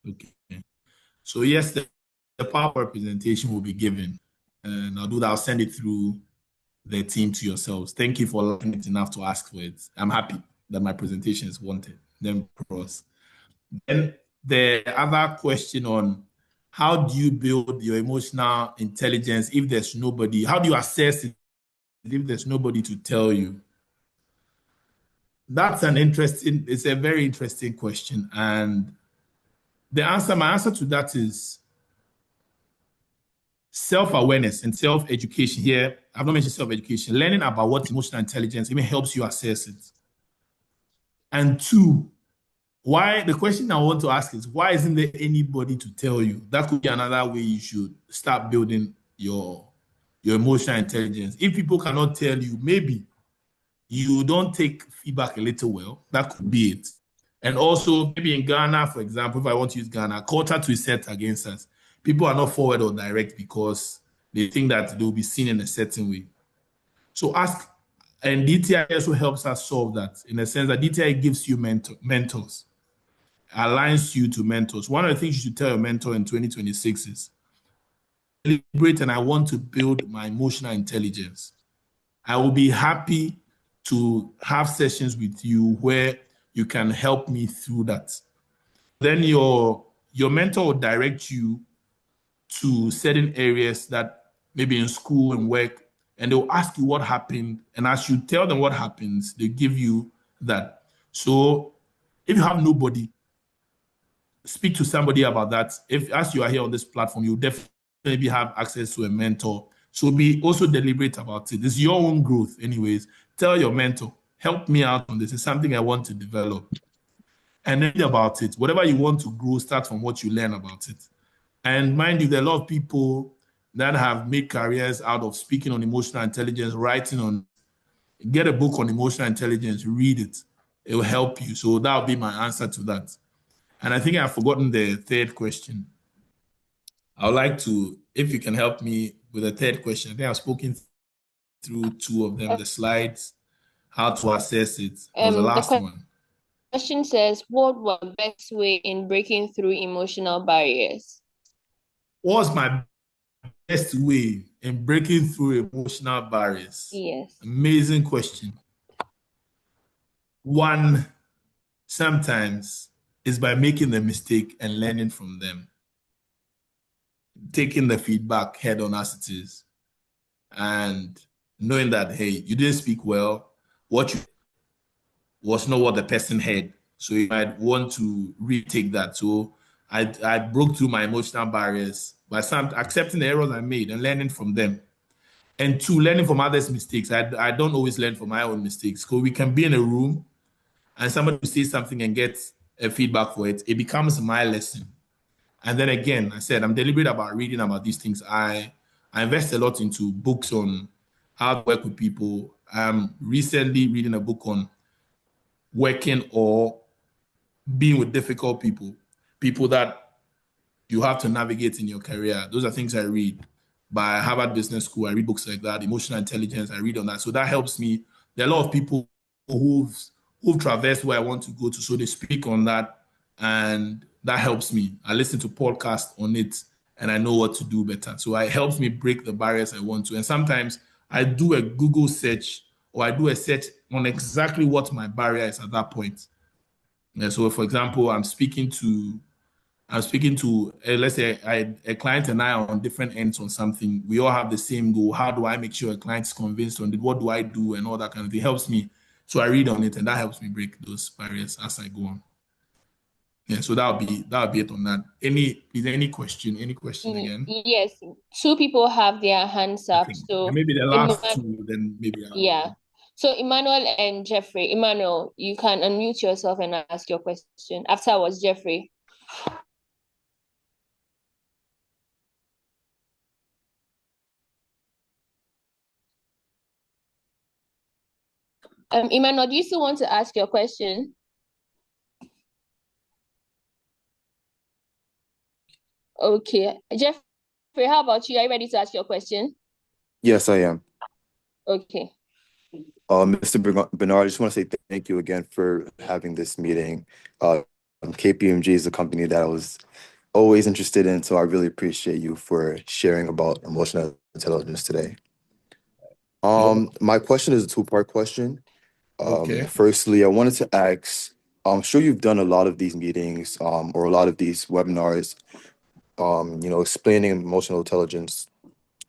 Okay. So yes, the PowerPoint presentation will be given. And I'll do that. I'll send it through the team to yourselves. Thank you for liking it enough to ask for it. I'm happy that my presentation is wanted. Then pros. Then the other question on how do you build your emotional intelligence if there's nobody? How do you assess it if there's nobody to tell you? It's a very interesting question. And my answer to that is self-awareness and self-education. Here, I've not mentioned self-education. Learning about what emotional intelligence even helps you assess it. And two, the question I want to ask is, why isn't there anybody to tell you? That could be another way you should start building your emotional intelligence. If people cannot tell you, maybe you don't take feedback a little well. That could be it. And also, maybe in Ghana, for example, if I want to use Ghana, culture to is set against us. People are not forward or direct because they think that they'll be seen in a certain way. So ask, and DTI also helps us solve that in the sense that DTI gives you mentors, aligns you to mentors. One of the things you should tell your mentor in 2026 is, celebrate and I want to build my emotional intelligence. I will be happy to have sessions with you where you can help me through that. Then your mentor will direct you to certain areas that maybe in school and work, and they'll ask you what happened. And as you tell them what happens, they give you that. So if you have nobody, speak to somebody about that. As you are here on this platform, you definitely have access to a mentor. So be also deliberate about it. It's your own growth anyways. Tell your mentor, help me out on this. It's something I want to develop. And read about it. Whatever you want to grow, start from what you learn about it. And mind you, there are a lot of people that have made careers out of speaking on emotional intelligence, writing on, get a book on emotional intelligence, read it. It will help you. So that will be my answer to that. And I think I've forgotten the third question. I would like to, if you can help me with the third question. I think I've spoken through two of them, the slides, how to assess it. Was the last one.
Question says, what was the best way in breaking through emotional barriers?
What was my best way in breaking through emotional barriers?
Yes.
Amazing question. One, sometimes, is by making the mistake and learning from them. Taking the feedback head on as it is. And knowing that, hey, you didn't speak well, what you was not what the person heard. So you might want to retake that. So I broke through my emotional barriers by accepting the errors I made and learning from them. And two, learning from others' mistakes. I don't always learn from my own mistakes. Because we can be in a room and somebody will say something and get a feedback for it. It becomes my lesson. And then again, I said, I'm deliberate about reading about these things. I invest a lot into books on how to work with people. I'm recently reading a book on working or being with difficult people that you have to navigate in your career. Those are things I read. By Harvard Business School, I read books like that. Emotional intelligence, I read on that. So that helps me. There are a lot of people who've traversed where I want to go to, so they speak on that, and that helps me. I listen to podcasts on it, and I know what to do better. So it helps me break the barriers I want to. And sometimes I do a Google search or I do a search on exactly what my barrier is at that point. And so, for example, I'm speaking to let's say a client and I are on different ends on something. We all have the same goal. How do I make sure a client's convinced on it? What do I do? And all that kind of thing. It helps me. So I read on it, and that helps me break those barriers as I go on. Yeah, so that'll be it on that. Any question again?
Yes, two people have their hands up.
Okay.
So
and maybe the last two, then maybe
yeah. So Emmanuel and Jeffrey. Emmanuel, you can unmute yourself and ask your question. Afterwards, Jeffrey. Emmanuel, do you still want to ask your question? Okay. Jeffrey, how about you? Are you ready to ask your question?
Yes, I am.
Okay.
Mr. Bernard, I just want to say thank you again for having this meeting. KPMG is a company that I was always interested in, so I really appreciate you for sharing about emotional intelligence today. My question is a two-part question.
Okay.
Firstly, I wanted to ask, I'm sure you've done a lot of these meetings or a lot of these webinars, explaining emotional intelligence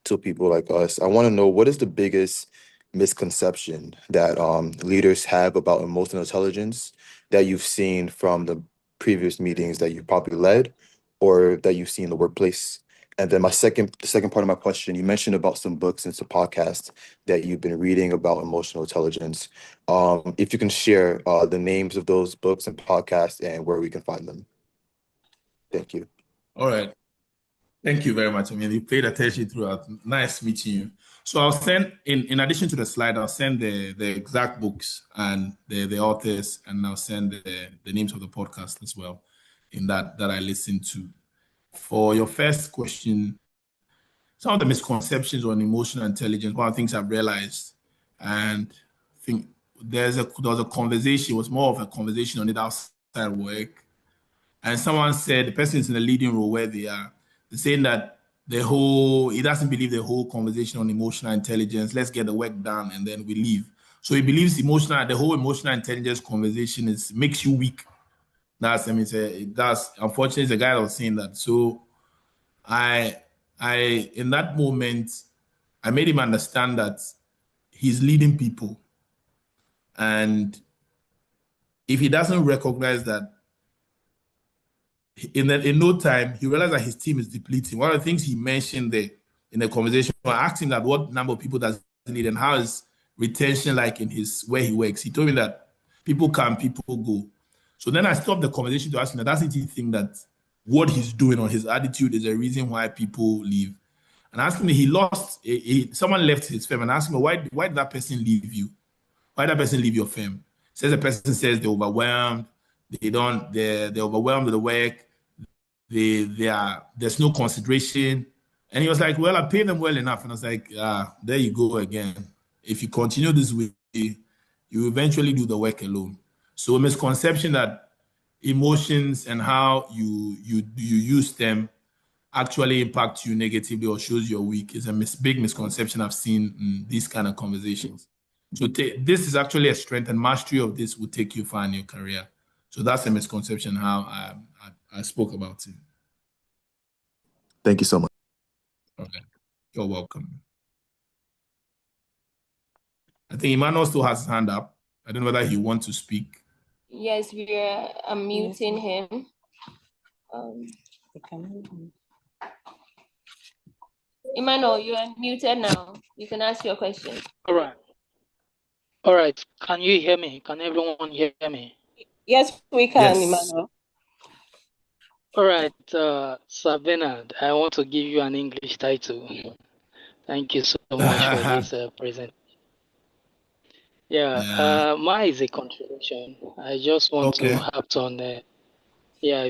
to people like us. I want to know, what is the biggest misconception that leaders have about emotional intelligence that you've seen from the previous meetings that you probably led or that you've seen in the workplace? And then the second part of my question, you mentioned about some books and some podcasts that you've been reading about emotional intelligence. If you can share the names of those books and podcasts and where we can find them. Thank you.
All right. Thank you very much. I mean, you paid attention throughout. Nice meeting you. So I'll send, in addition to the slide, I'll send the exact books and the authors, and I'll send the names of the podcast as well in that I listened to. For your first question, some of the misconceptions on emotional intelligence, one of the things I've realized, and I think there was a conversation, it was more of a conversation on it outside work. And someone said the person is in a leading role where they are saying that he doesn't believe the whole conversation on emotional intelligence. Let's get the work done and then we leave. So he believes the whole emotional intelligence conversation makes you weak. Unfortunately, it's a guy that was saying that. So I in that moment, I made him understand that he's leading people. And if he doesn't recognize that, in no time, he realized that his team is depleting. One of the things he mentioned there in the conversation, I asked him that what number of people does he need and how is retention like in where he works. He told me that people come, people go. So then I stopped the conversation to ask him that doesn't he think that what he's doing or his attitude is a reason why people leave? And I asked him, someone left his firm and asked him, why did that person leave you? Why did that person leave your firm? Says the person says they're overwhelmed, they're overwhelmed with the work, there's no consideration. And he was like, well, I pay them well enough. And I was like, there you go again. If you continue this way, you eventually do the work alone. So a misconception that emotions and how you use them actually impact you negatively or shows you're weak is a big misconception I've seen in these kind of conversations. So this is actually a strength, and mastery of this will take you far in your career. So that's a misconception how I spoke about it.
Thank you so much.
Okay. You're welcome. I think Emmanuel still has his hand up. I don't know whether he wants to speak.
Yes, we are unmuting him. Emmanuel, you are muted now. You can ask your question.
All right. All right. Can you hear me? Can everyone hear me?
Yes, we can,
Yes.
Emmanuel.
All right, Sir Bernard, I want to give you an English title. Thank you so much for this present. Mine is a contribution. I just want to harp on a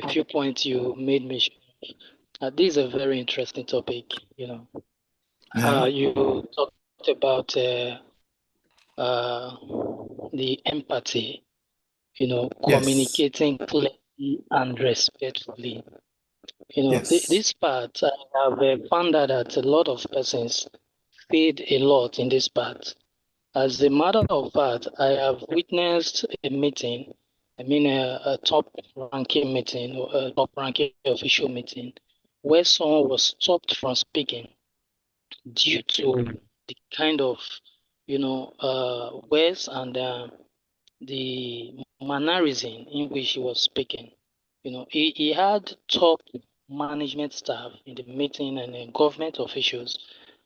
few points you made me sure. This is a very interesting topic, you know. You talked about the empathy, you know, communicating clearly and respectfully. You know, this part, I have found out that a lot of persons fail a lot in this part. As a matter of fact, I have witnessed a meeting, a top-ranking meeting, or a top-ranking official meeting, where someone was stopped from speaking due to the kind of, words and the mannerism in which he was speaking. You know, he had top management staff in the meeting and government officials,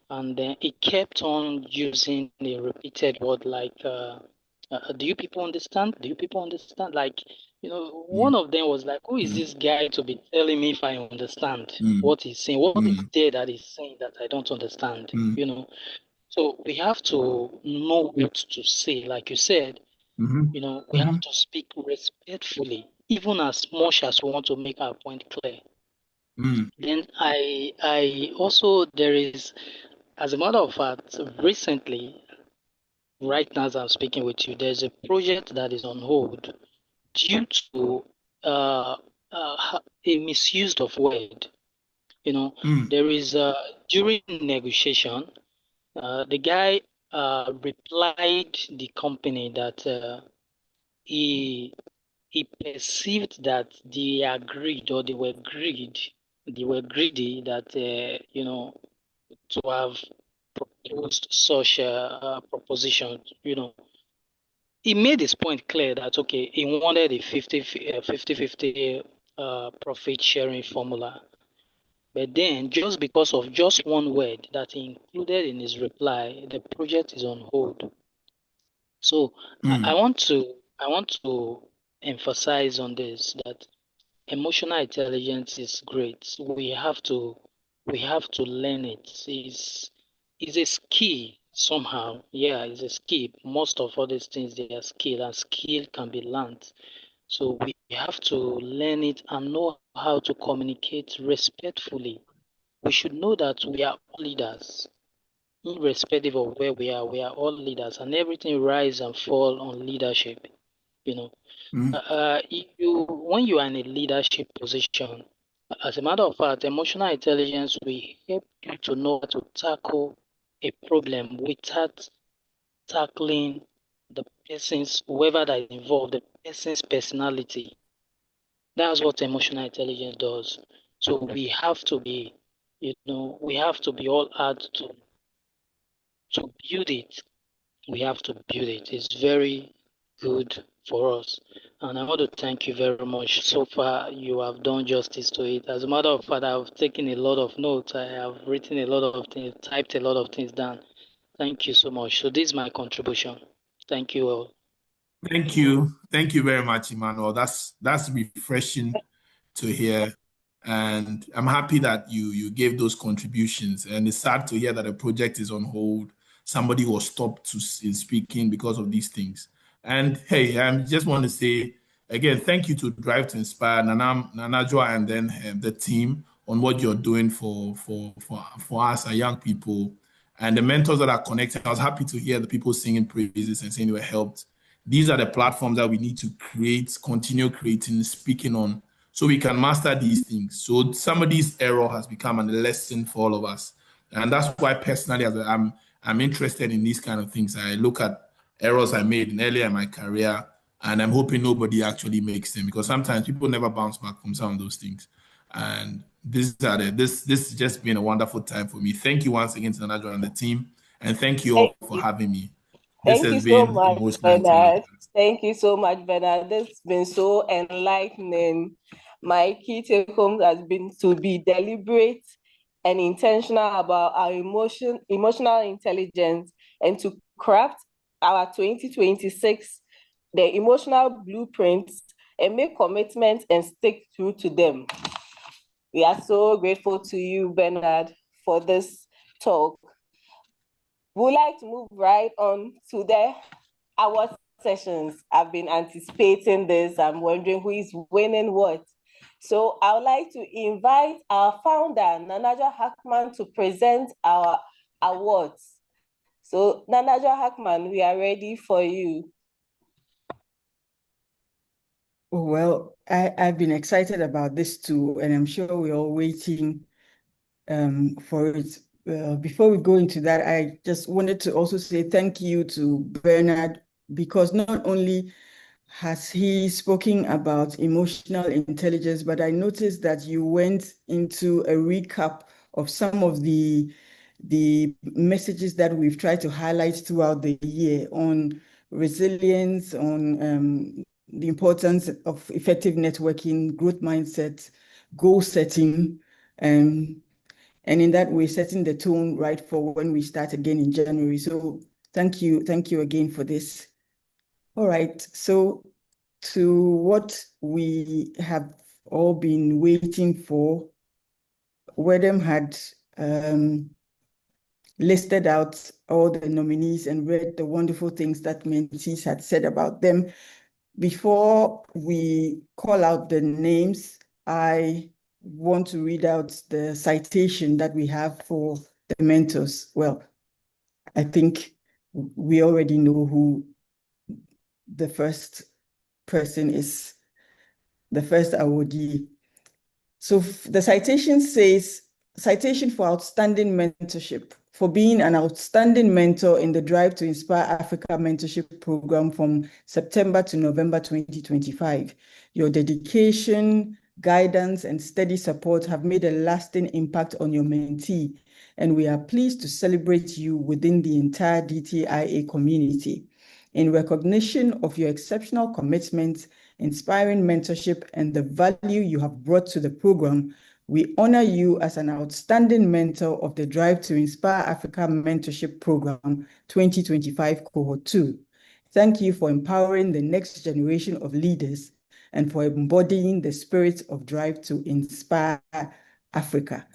and then he kept on using the repeated word like, do you people understand? Do you people understand? Like, you know, one of them was like, who is this guy to be telling me if I understand what he's saying? What is there that he's saying that I don't understand? You know, so we have to know what to say. Like you said, you know, we have to speak respectfully, even as much as we want to make our point clear. Then I also, there is, as a matter of fact, recently, right now as I'm speaking with you, there's a project that is on hold due to a misuse of word. You know, there is, during negotiation, the guy replied the company that he perceived that they agreed or they were greedy that to have proposed such a proposition, he made his point clear that, okay, he wanted a 50-50 profit sharing formula. But then, just because of just one word that he included in his reply, the project is on hold. So I want to emphasize on this, that emotional intelligence is great. We have to learn it. It's a skill somehow. Yeah, it's a skill. Most of all these things, they are skill, and skill can be learned. So we have to learn it and know how to communicate respectfully. We should know that we are all leaders, irrespective of where we are. We are all leaders, and everything rise and fall on leadership. When you are in a leadership position, as a matter of fact, emotional intelligence will help you to know how to tackle a problem without tackling whoever that is involved, the person's personality. That's what emotional intelligence does. So we have to be, all out to build it. We have to build it. It's very good for us. And I want to thank you very much. So far, you have done justice to it. As a matter of fact, I've taken a lot of notes. I have written a lot of things, typed a lot of things down. Thank you so much. So this is my contribution. Thank you all.
Thank you. Thank you very much, Emmanuel. That's refreshing to hear. And I'm happy that you gave those contributions. And it's sad to hear that the project is on hold. Somebody was stopped in speaking because of these things. And hey, I just want to say again, thank you to Drive to Inspire, Nanajwa, and then the team on what you're doing for us, our young people, and the mentors that are connected. I was happy to hear the people singing praises and saying they were helped. These are the platforms that we need to continue creating, speaking on, so we can master these things. So somebody's error has become a lesson for all of us. And that's why personally, I'm interested in these kind of things. I look at errors I made earlier in my career, and I'm hoping nobody actually makes them, because sometimes people never bounce back from some of those things. And this has just been a wonderful time for me. Thank you once again to Nanajwa and the team, and thank you all for having me.
Thank you so much, Bernard. Thank you so much, Bernard. This has been so enlightening. My key take home has been to be deliberate and intentional about our emotional intelligence, and to craft our 2026, the emotional blueprints, and make commitments and stick true to them. We are so grateful to you, Bernard, for this talk. We'd like to move right on to the award sessions. I've been anticipating this. I'm wondering who is winning what. So I would like to invite our founder, Nanaja Hackman, to present our awards. So Nanaja Hackman, we are ready for you.
Well, I've been excited about this too, and I'm sure we're all waiting for it. Before we go into that, I just wanted to also say thank you to Bernard, because not only has he spoken about emotional intelligence, but I noticed that you went into a recap of some of the messages that we've tried to highlight throughout the year on resilience, on the importance of effective networking, growth mindset, goal setting, and in that way, setting the tone right for when we start again in January. So thank you again for this. All right, so to what we have all been waiting for, Wedem had listed out all the nominees and read the wonderful things that mentees had said about them. Before we call out the names, I want to read out the citation that we have for the mentors. Well, I think we already know who the first person is, the first awardee. So the citation says, citation for outstanding mentorship, for being an outstanding mentor in the Drive to Inspire Africa Mentorship Program from September to November 2025. Your dedication, guidance, and steady support have made a lasting impact on your mentee and we are pleased to celebrate you within the entire DTI-A community. In recognition of your exceptional commitment, inspiring mentorship, and the value you have brought to the program, we honor you as an outstanding mentor of the Drive to Inspire Africa Mentorship Program 2025 Cohort 2. Thank you for empowering the next generation of leaders and for embodying the spirit of Drive to Inspire Africa.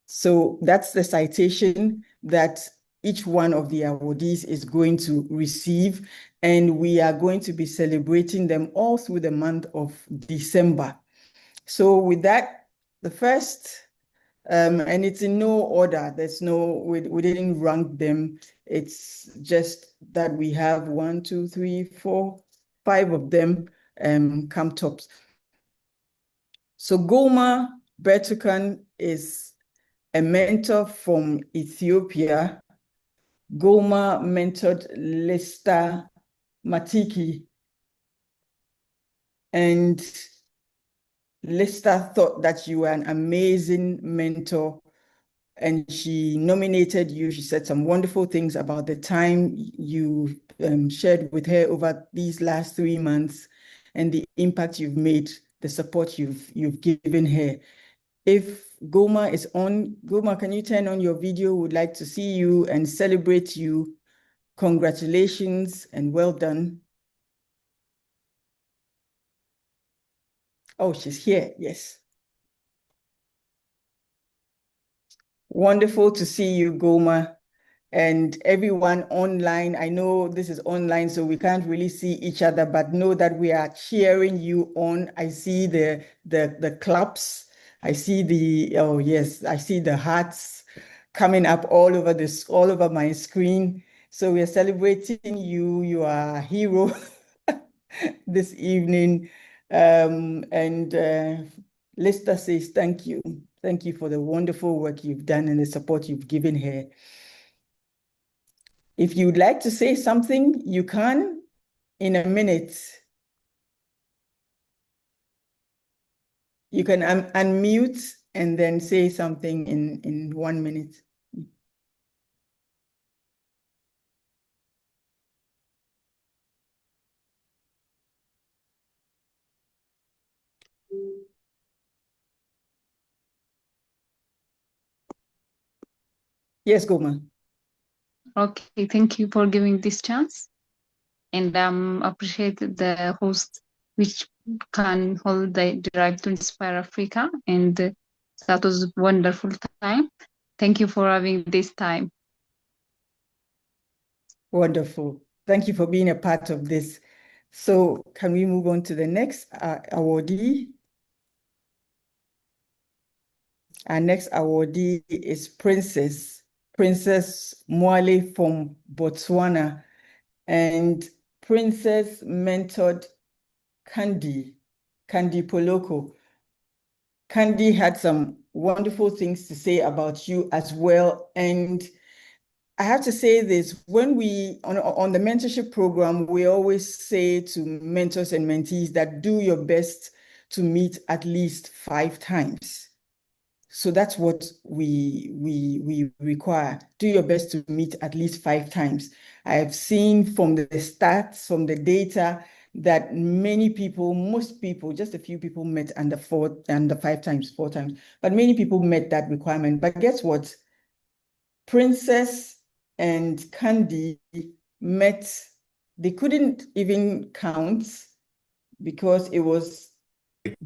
So that's the citation that each one of the awardees is going to receive, and we are going to be celebrating them all through the month of December. So with that, the first, and it's in no order, we didn't rank them. It's just that we have 1, 2, 3, 4, 5 of them come tops. So Goma Bertukan is a mentor from Ethiopia. Goma mentored Lester Matiki, and Lester thought that you were an amazing mentor, and she nominated you. She said some wonderful things about the time you shared with her over these last 3 months and the impact you've made, the support you've given her. If Goma is on, Goma, can you turn on your video? We'd like to see you and celebrate you. Congratulations and well done. Oh, she's here, yes. Wonderful to see you, Goma, and everyone online. I know this is online, so we can't really see each other, but know that we are cheering you on. I see the claps. I see oh yes, I see the hearts coming up all over my screen. So we are celebrating you. You are a hero this evening. Lester says thank you. Thank you for the wonderful work you've done and the support you've given her. If you'd like to say something, you can in a minute. You can unmute and then say something in 1 minute. Yes, Goma.
Okay, thank you for giving this chance, and appreciate the host which can hold the Drive to Inspire Africa, and that was a wonderful time. Thank you for having this time.
Wonderful. Thank you for being a part of this. So can we move on to the next awardee? Our next awardee is Princess Mwale from Botswana. And Princess mentored Candy Poloko. Candy had some wonderful things to say about you as well. And I have to say this, when we, on the mentorship program, we always say to mentors and mentees that do your best to meet at least 5 times. So that's what we require. Do your best to meet at least 5 times. I have seen from the stats, from the data, that many people, most people, just a few people met under 4 times, but many people met that requirement. But guess what? Princess and Candy met, they couldn't even count because it was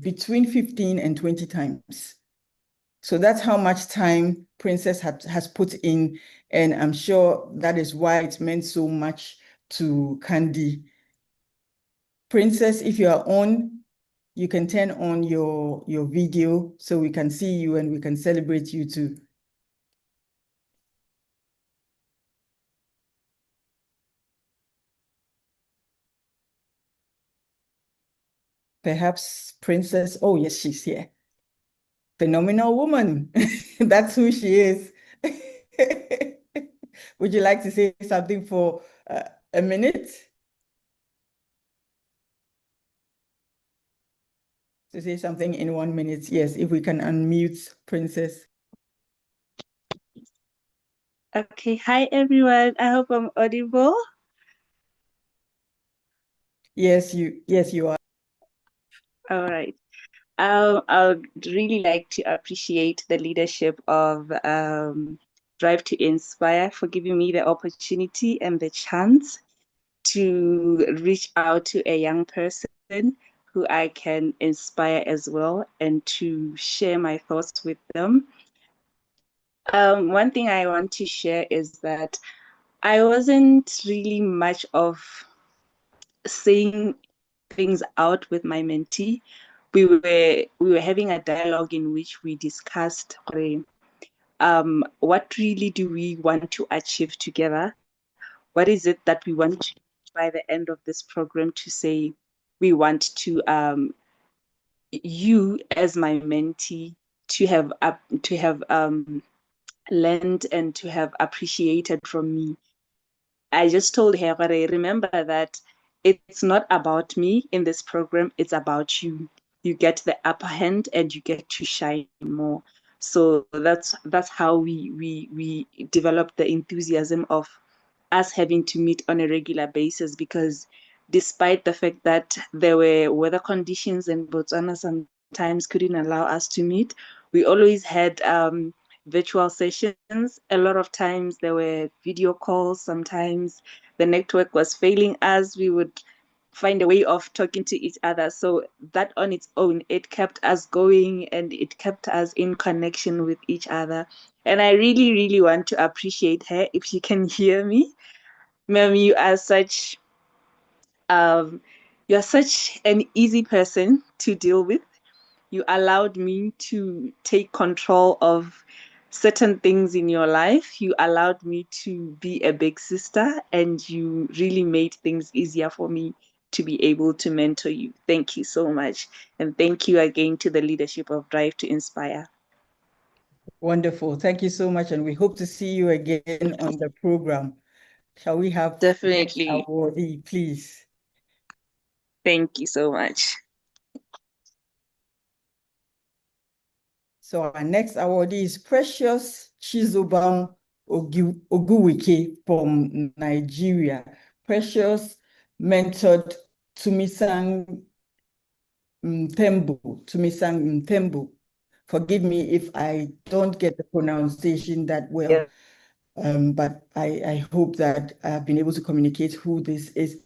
between 15 and 20 times. So that's how much time Princess has put in, and I'm sure that is why it meant so much to Candy. Princess, if you are on, you can turn on your video so we can see you and we can celebrate you too. Perhaps Princess, oh yes, she's here. Phenomenal woman. That's who she is. Would you like to say something for a minute? To say something in 1 minute, yes, if we can unmute Princess.
Okay, hi everyone. I hope I'm audible.
Yes, you are.
All right. I would really like to appreciate the leadership of Drive to Inspire for giving me the opportunity and the chance to reach out to a young person who I can inspire as well and to share my thoughts with them. One thing I want to share is that I wasn't really much of saying things out with my mentee. We were having a dialogue in which we discussed what really do we want to achieve together? What is it that we want to by the end of this program to say we want to you as my mentee to have learned and to have appreciated from me. I just told her, remember that it's not about me in this program, it's about you. You get the upper hand and you get to shine more. So that's how we develop the enthusiasm of us having to meet on a regular basis, because despite the fact that there were weather conditions and Botswana sometimes couldn't allow us to meet, we always had virtual sessions. A lot of times there were video calls. Sometimes the network was failing us. We would find a way of talking to each other. So that on its own, it kept us going and it kept us in connection with each other. And I really, really want to appreciate her. If you can hear me, ma'am, you're such an easy person to deal with. You allowed me to take control of certain things in your life. You allowed me to be a big sister, and you really made things easier for me to be able to mentor you. Thank you so much. And thank you again to the leadership of Drive to Inspire.
Wonderful. Thank you so much. And we hope to see you again on the program. Shall we have
Definitely.
next awardee, please?
Thank you so much.
So our next awardee is Precious Chizobam Oguwike from Nigeria. Precious mentored Tumisang Mtembu. Forgive me if I don't get the pronunciation that well.
Yeah.
But I hope that I've been able to communicate who this is.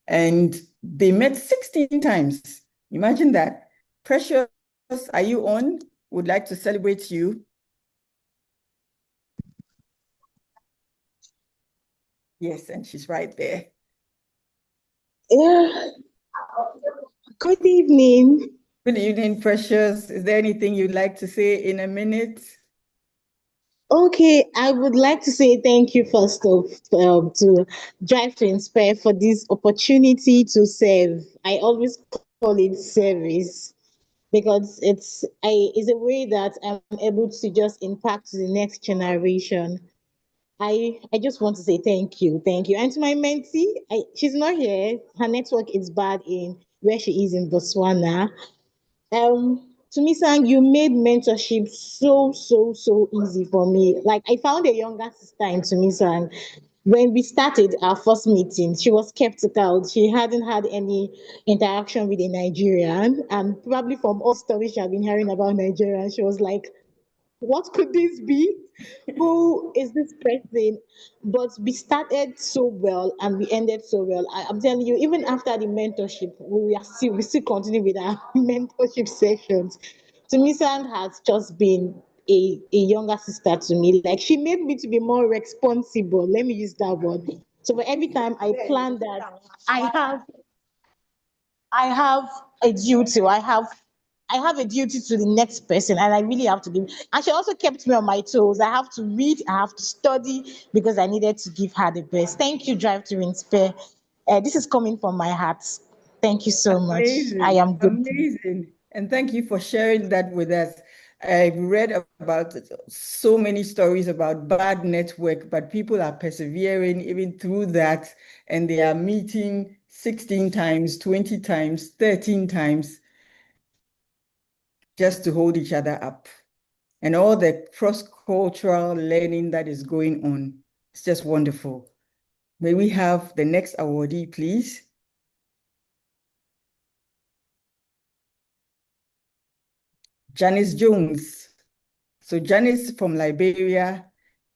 And they met 16 times. Imagine that. Precious, are you on? Would like to celebrate you. Yes, and she's right there.
Yeah. Good evening.
Good evening, Precious. Is there anything you'd like to say in a minute?
Okay, I would like to say thank you first of to Drive to Inspire for this opportunity to serve. I always call it service because it's a way that I'm able to just impact the next generation. I just want to say thank you. And to my mentee, she's not here. Her network is bad in where she is in Botswana. To me, Sang, you made mentorship so easy for me. Like I found a younger sister in Tumisang. When we started our first meeting, she was skeptical. She hadn't had any interaction with a Nigerian, and probably from all stories she had been hearing about Nigeria, she was like, what could this be? Who is this person? But we started so well and we ended so well. I'm telling you, even after the mentorship, we still continue with our mentorship sessions. To me, Sang has just been a younger sister to me. Like she made me to be more responsible. Let me use that word. So for every time I plan that I have a duty. I have a duty to the next person, and I really have to give. And she also kept me on my toes. I have to read, I have to study because I needed to give her the best. Thank you, Drive to Inspire. This is coming from my heart. Thank you so much. I am good.
Amazing. And thank you for sharing that with us. I've read about so many stories about bad network, but people are persevering even through that, and they are meeting 16 times, 20 times, 13 times just to hold each other up. and all the cross-cultural learning that is going on. It's just wonderful. May we have the next awardee, please? Janice Jones. So Janice from Liberia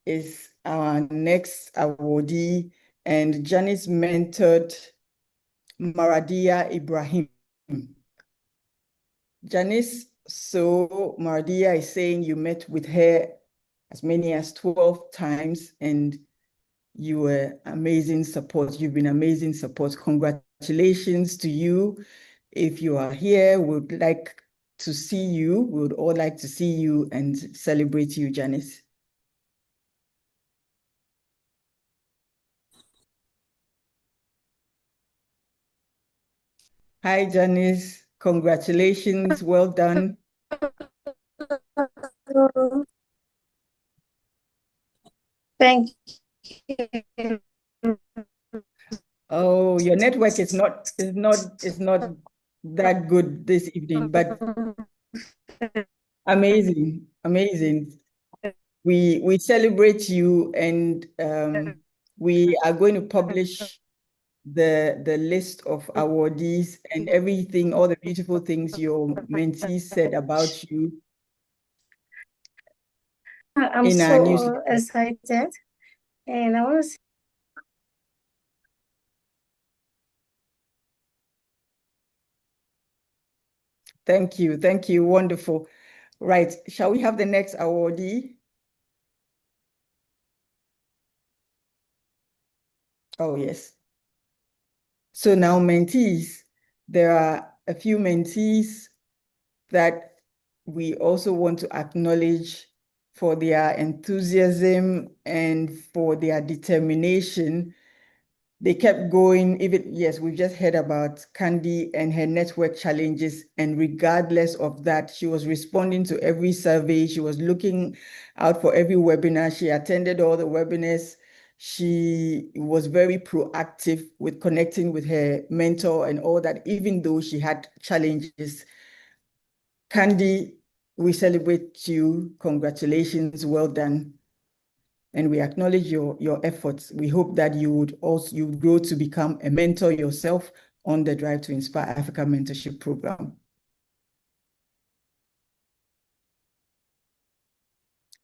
is our next awardee, and Janice mentored Maradia Ibrahim. Janice, so Maradia is saying you met with her as many as 12 times, and you were amazing support. You've been amazing support. Congratulations to you. If you are here, we would like to see you. We would all like to see you and celebrate you, Janice. Hi, Janice. Congratulations. Well done.
Thank you.
Oh, your network is not that good this evening, but amazing, amazing. We celebrate you, and we are going to publish the list of awardees and everything, all the beautiful things your mentees said about you.
I'm so excited, and I want to say
thank you, thank you, wonderful. Right, shall we have the next awardee? Oh, yes. So now mentees, there are a few mentees that we also want to acknowledge for their enthusiasm and for their determination. They kept going, even, yes, we've just heard about Candy and her network challenges. And regardless of that, she was responding to every survey. She was looking out for every webinar. She attended all the webinars. She was very proactive with connecting with her mentor and all that, even though she had challenges. Candy, we celebrate you. Congratulations, well done. And we acknowledge your efforts. We hope that you would grow to become a mentor yourself on the Drive to Inspire Africa Mentorship Program.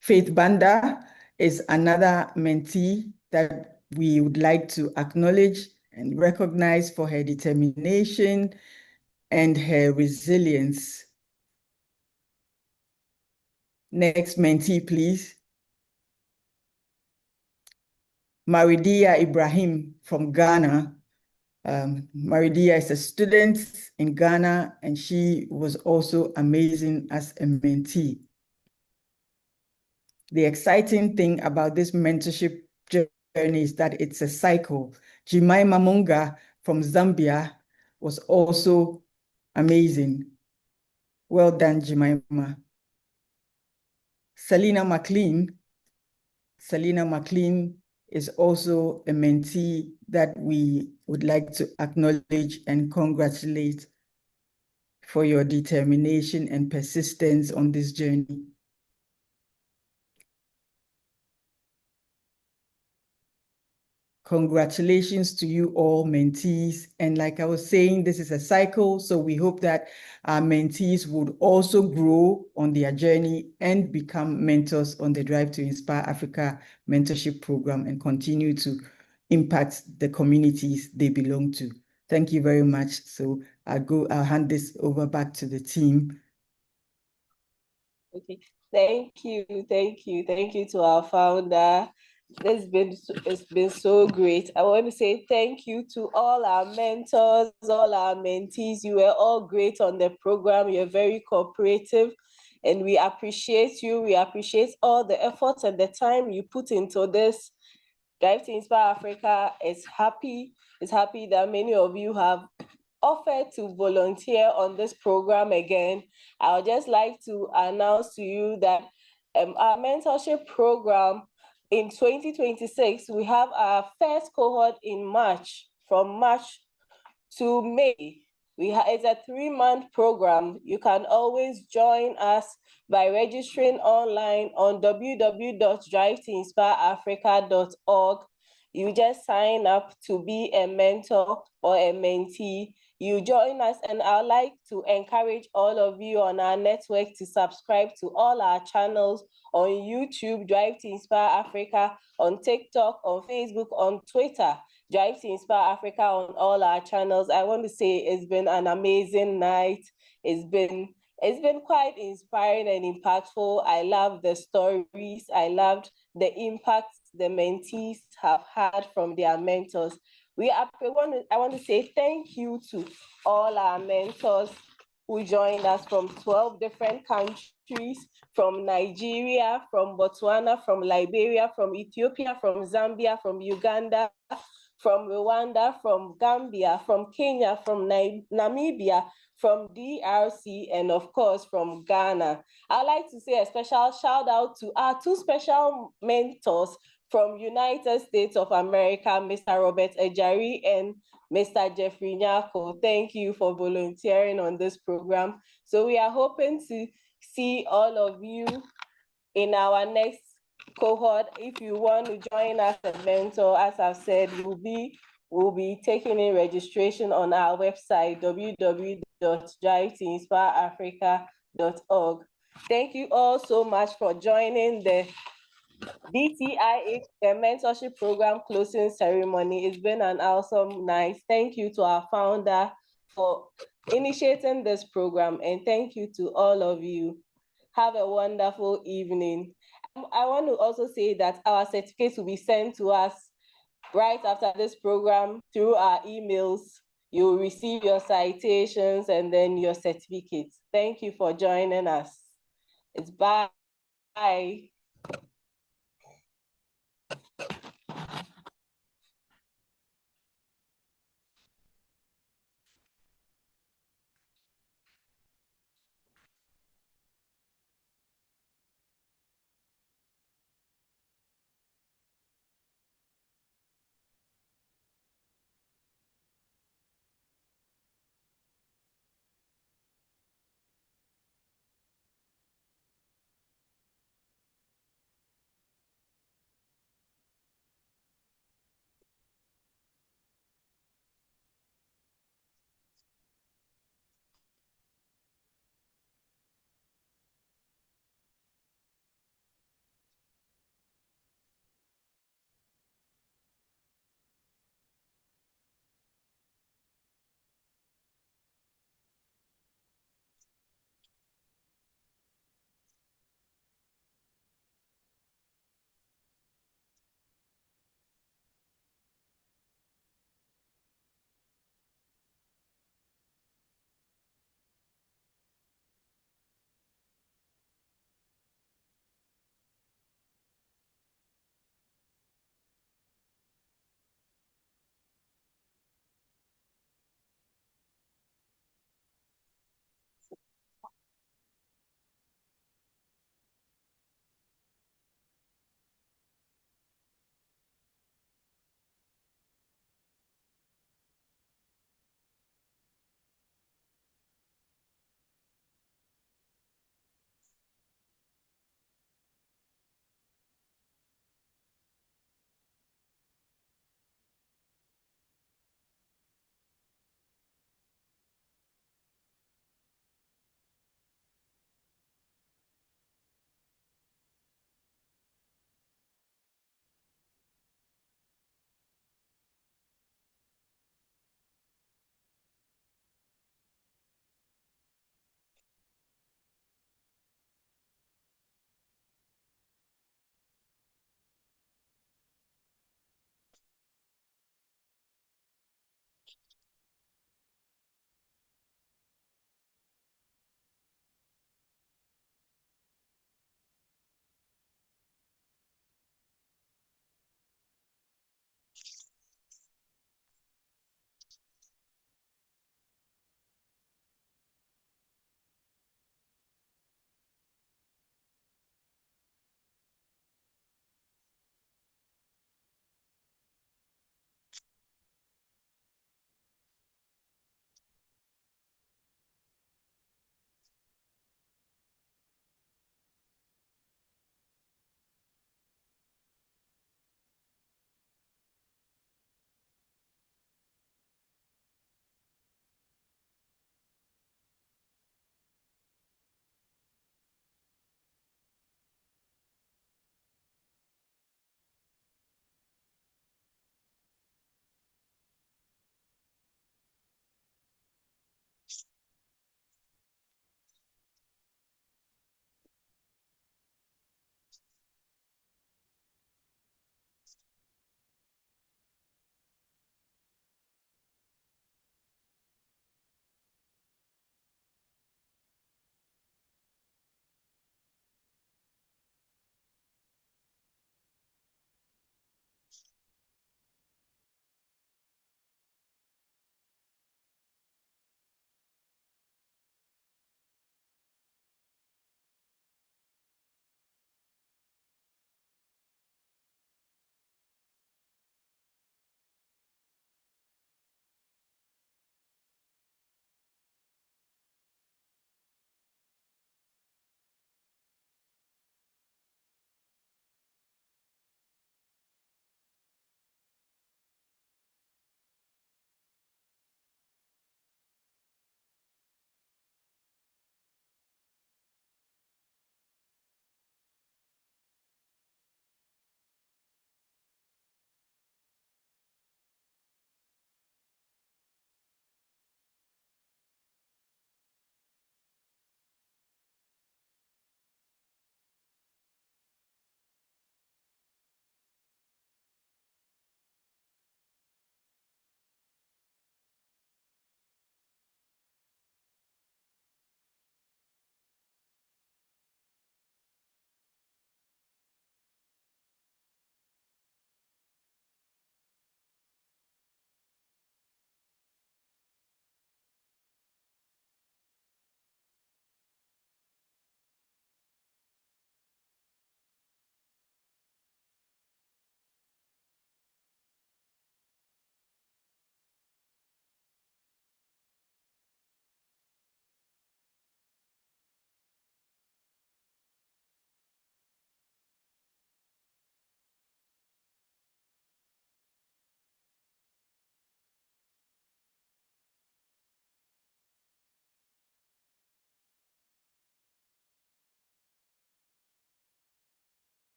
Faith Banda is another mentee that we would like to acknowledge and recognize for her determination and her resilience. Next mentee, please. Maridia Ibrahim from Ghana. Maridia is a student in Ghana, and she was also amazing as a mentee. The exciting thing about this mentorship journey is that it's a cycle. Jemima Munga from Zambia was also amazing. Well done, Jemima. Selina McLean is also a mentee that we would like to acknowledge and congratulate for your determination and persistence on this journey. Congratulations to you all, mentees. And like I was saying, this is a cycle, so we hope that our mentees would also grow on their journey and become mentors on the Drive to Inspire Africa Mentorship Program and continue to impact the communities they belong to. Thank you very much. So I'll hand this over back to the team.
Okay, thank you to our founder. It's been so great. I want to say thank you to all our mentors, all our mentees. You were all great on the program. You're very cooperative, and we appreciate you. We appreciate all the efforts and the time you put into this. Drive to Inspire Africa is happy that many of you have offered to volunteer on this program again. I would just like to announce to you that our mentorship program in 2026, we have our first cohort in March, from March to May. It's a 3-month program. You can always join us by registering online on www.driveteinspireafrica.org. You just sign up to be a mentor or a mentee. You join us, and I'd like to encourage all of you on our network to subscribe to all our channels on YouTube, Drive to Inspire Africa, on TikTok, on Facebook, on Twitter, Drive to Inspire Africa on all our channels. I want to say it's been an amazing night. It's been quite inspiring and impactful. I love the stories. I loved the impact the mentees have had from their mentors. I want to say thank you to all our mentors who joined us from 12 different countries, from Nigeria, from Botswana, from Liberia, from Ethiopia, from Zambia, from Uganda, from Rwanda, from Gambia, from Kenya, from Namibia, from DRC, and of course from Ghana. I'd like to say a special shout out to our 2 special mentors from United States of America, Mr. Robert Ejari and Mr. Jeffrey Nyako. Thank you for volunteering on this program. So we are hoping to see all of you in our next cohort. If you want to join us as a mentor, as I've said, we'll be taking in registration on our website, www.driveteinspireafrica.org. Thank you all so much for joining the DTI-A Mentorship Program closing ceremony. It's been an awesome night. Thank you to our founder for initiating this program, and thank you to all of you. Have a wonderful evening. I want to also say that our certificates will be sent to us right after this program through our emails. You'll receive your citations and then your certificates. Thank you for joining us. It's bye.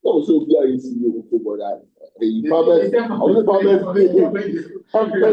Also, we are in the for that. The farmers, I was the farmers.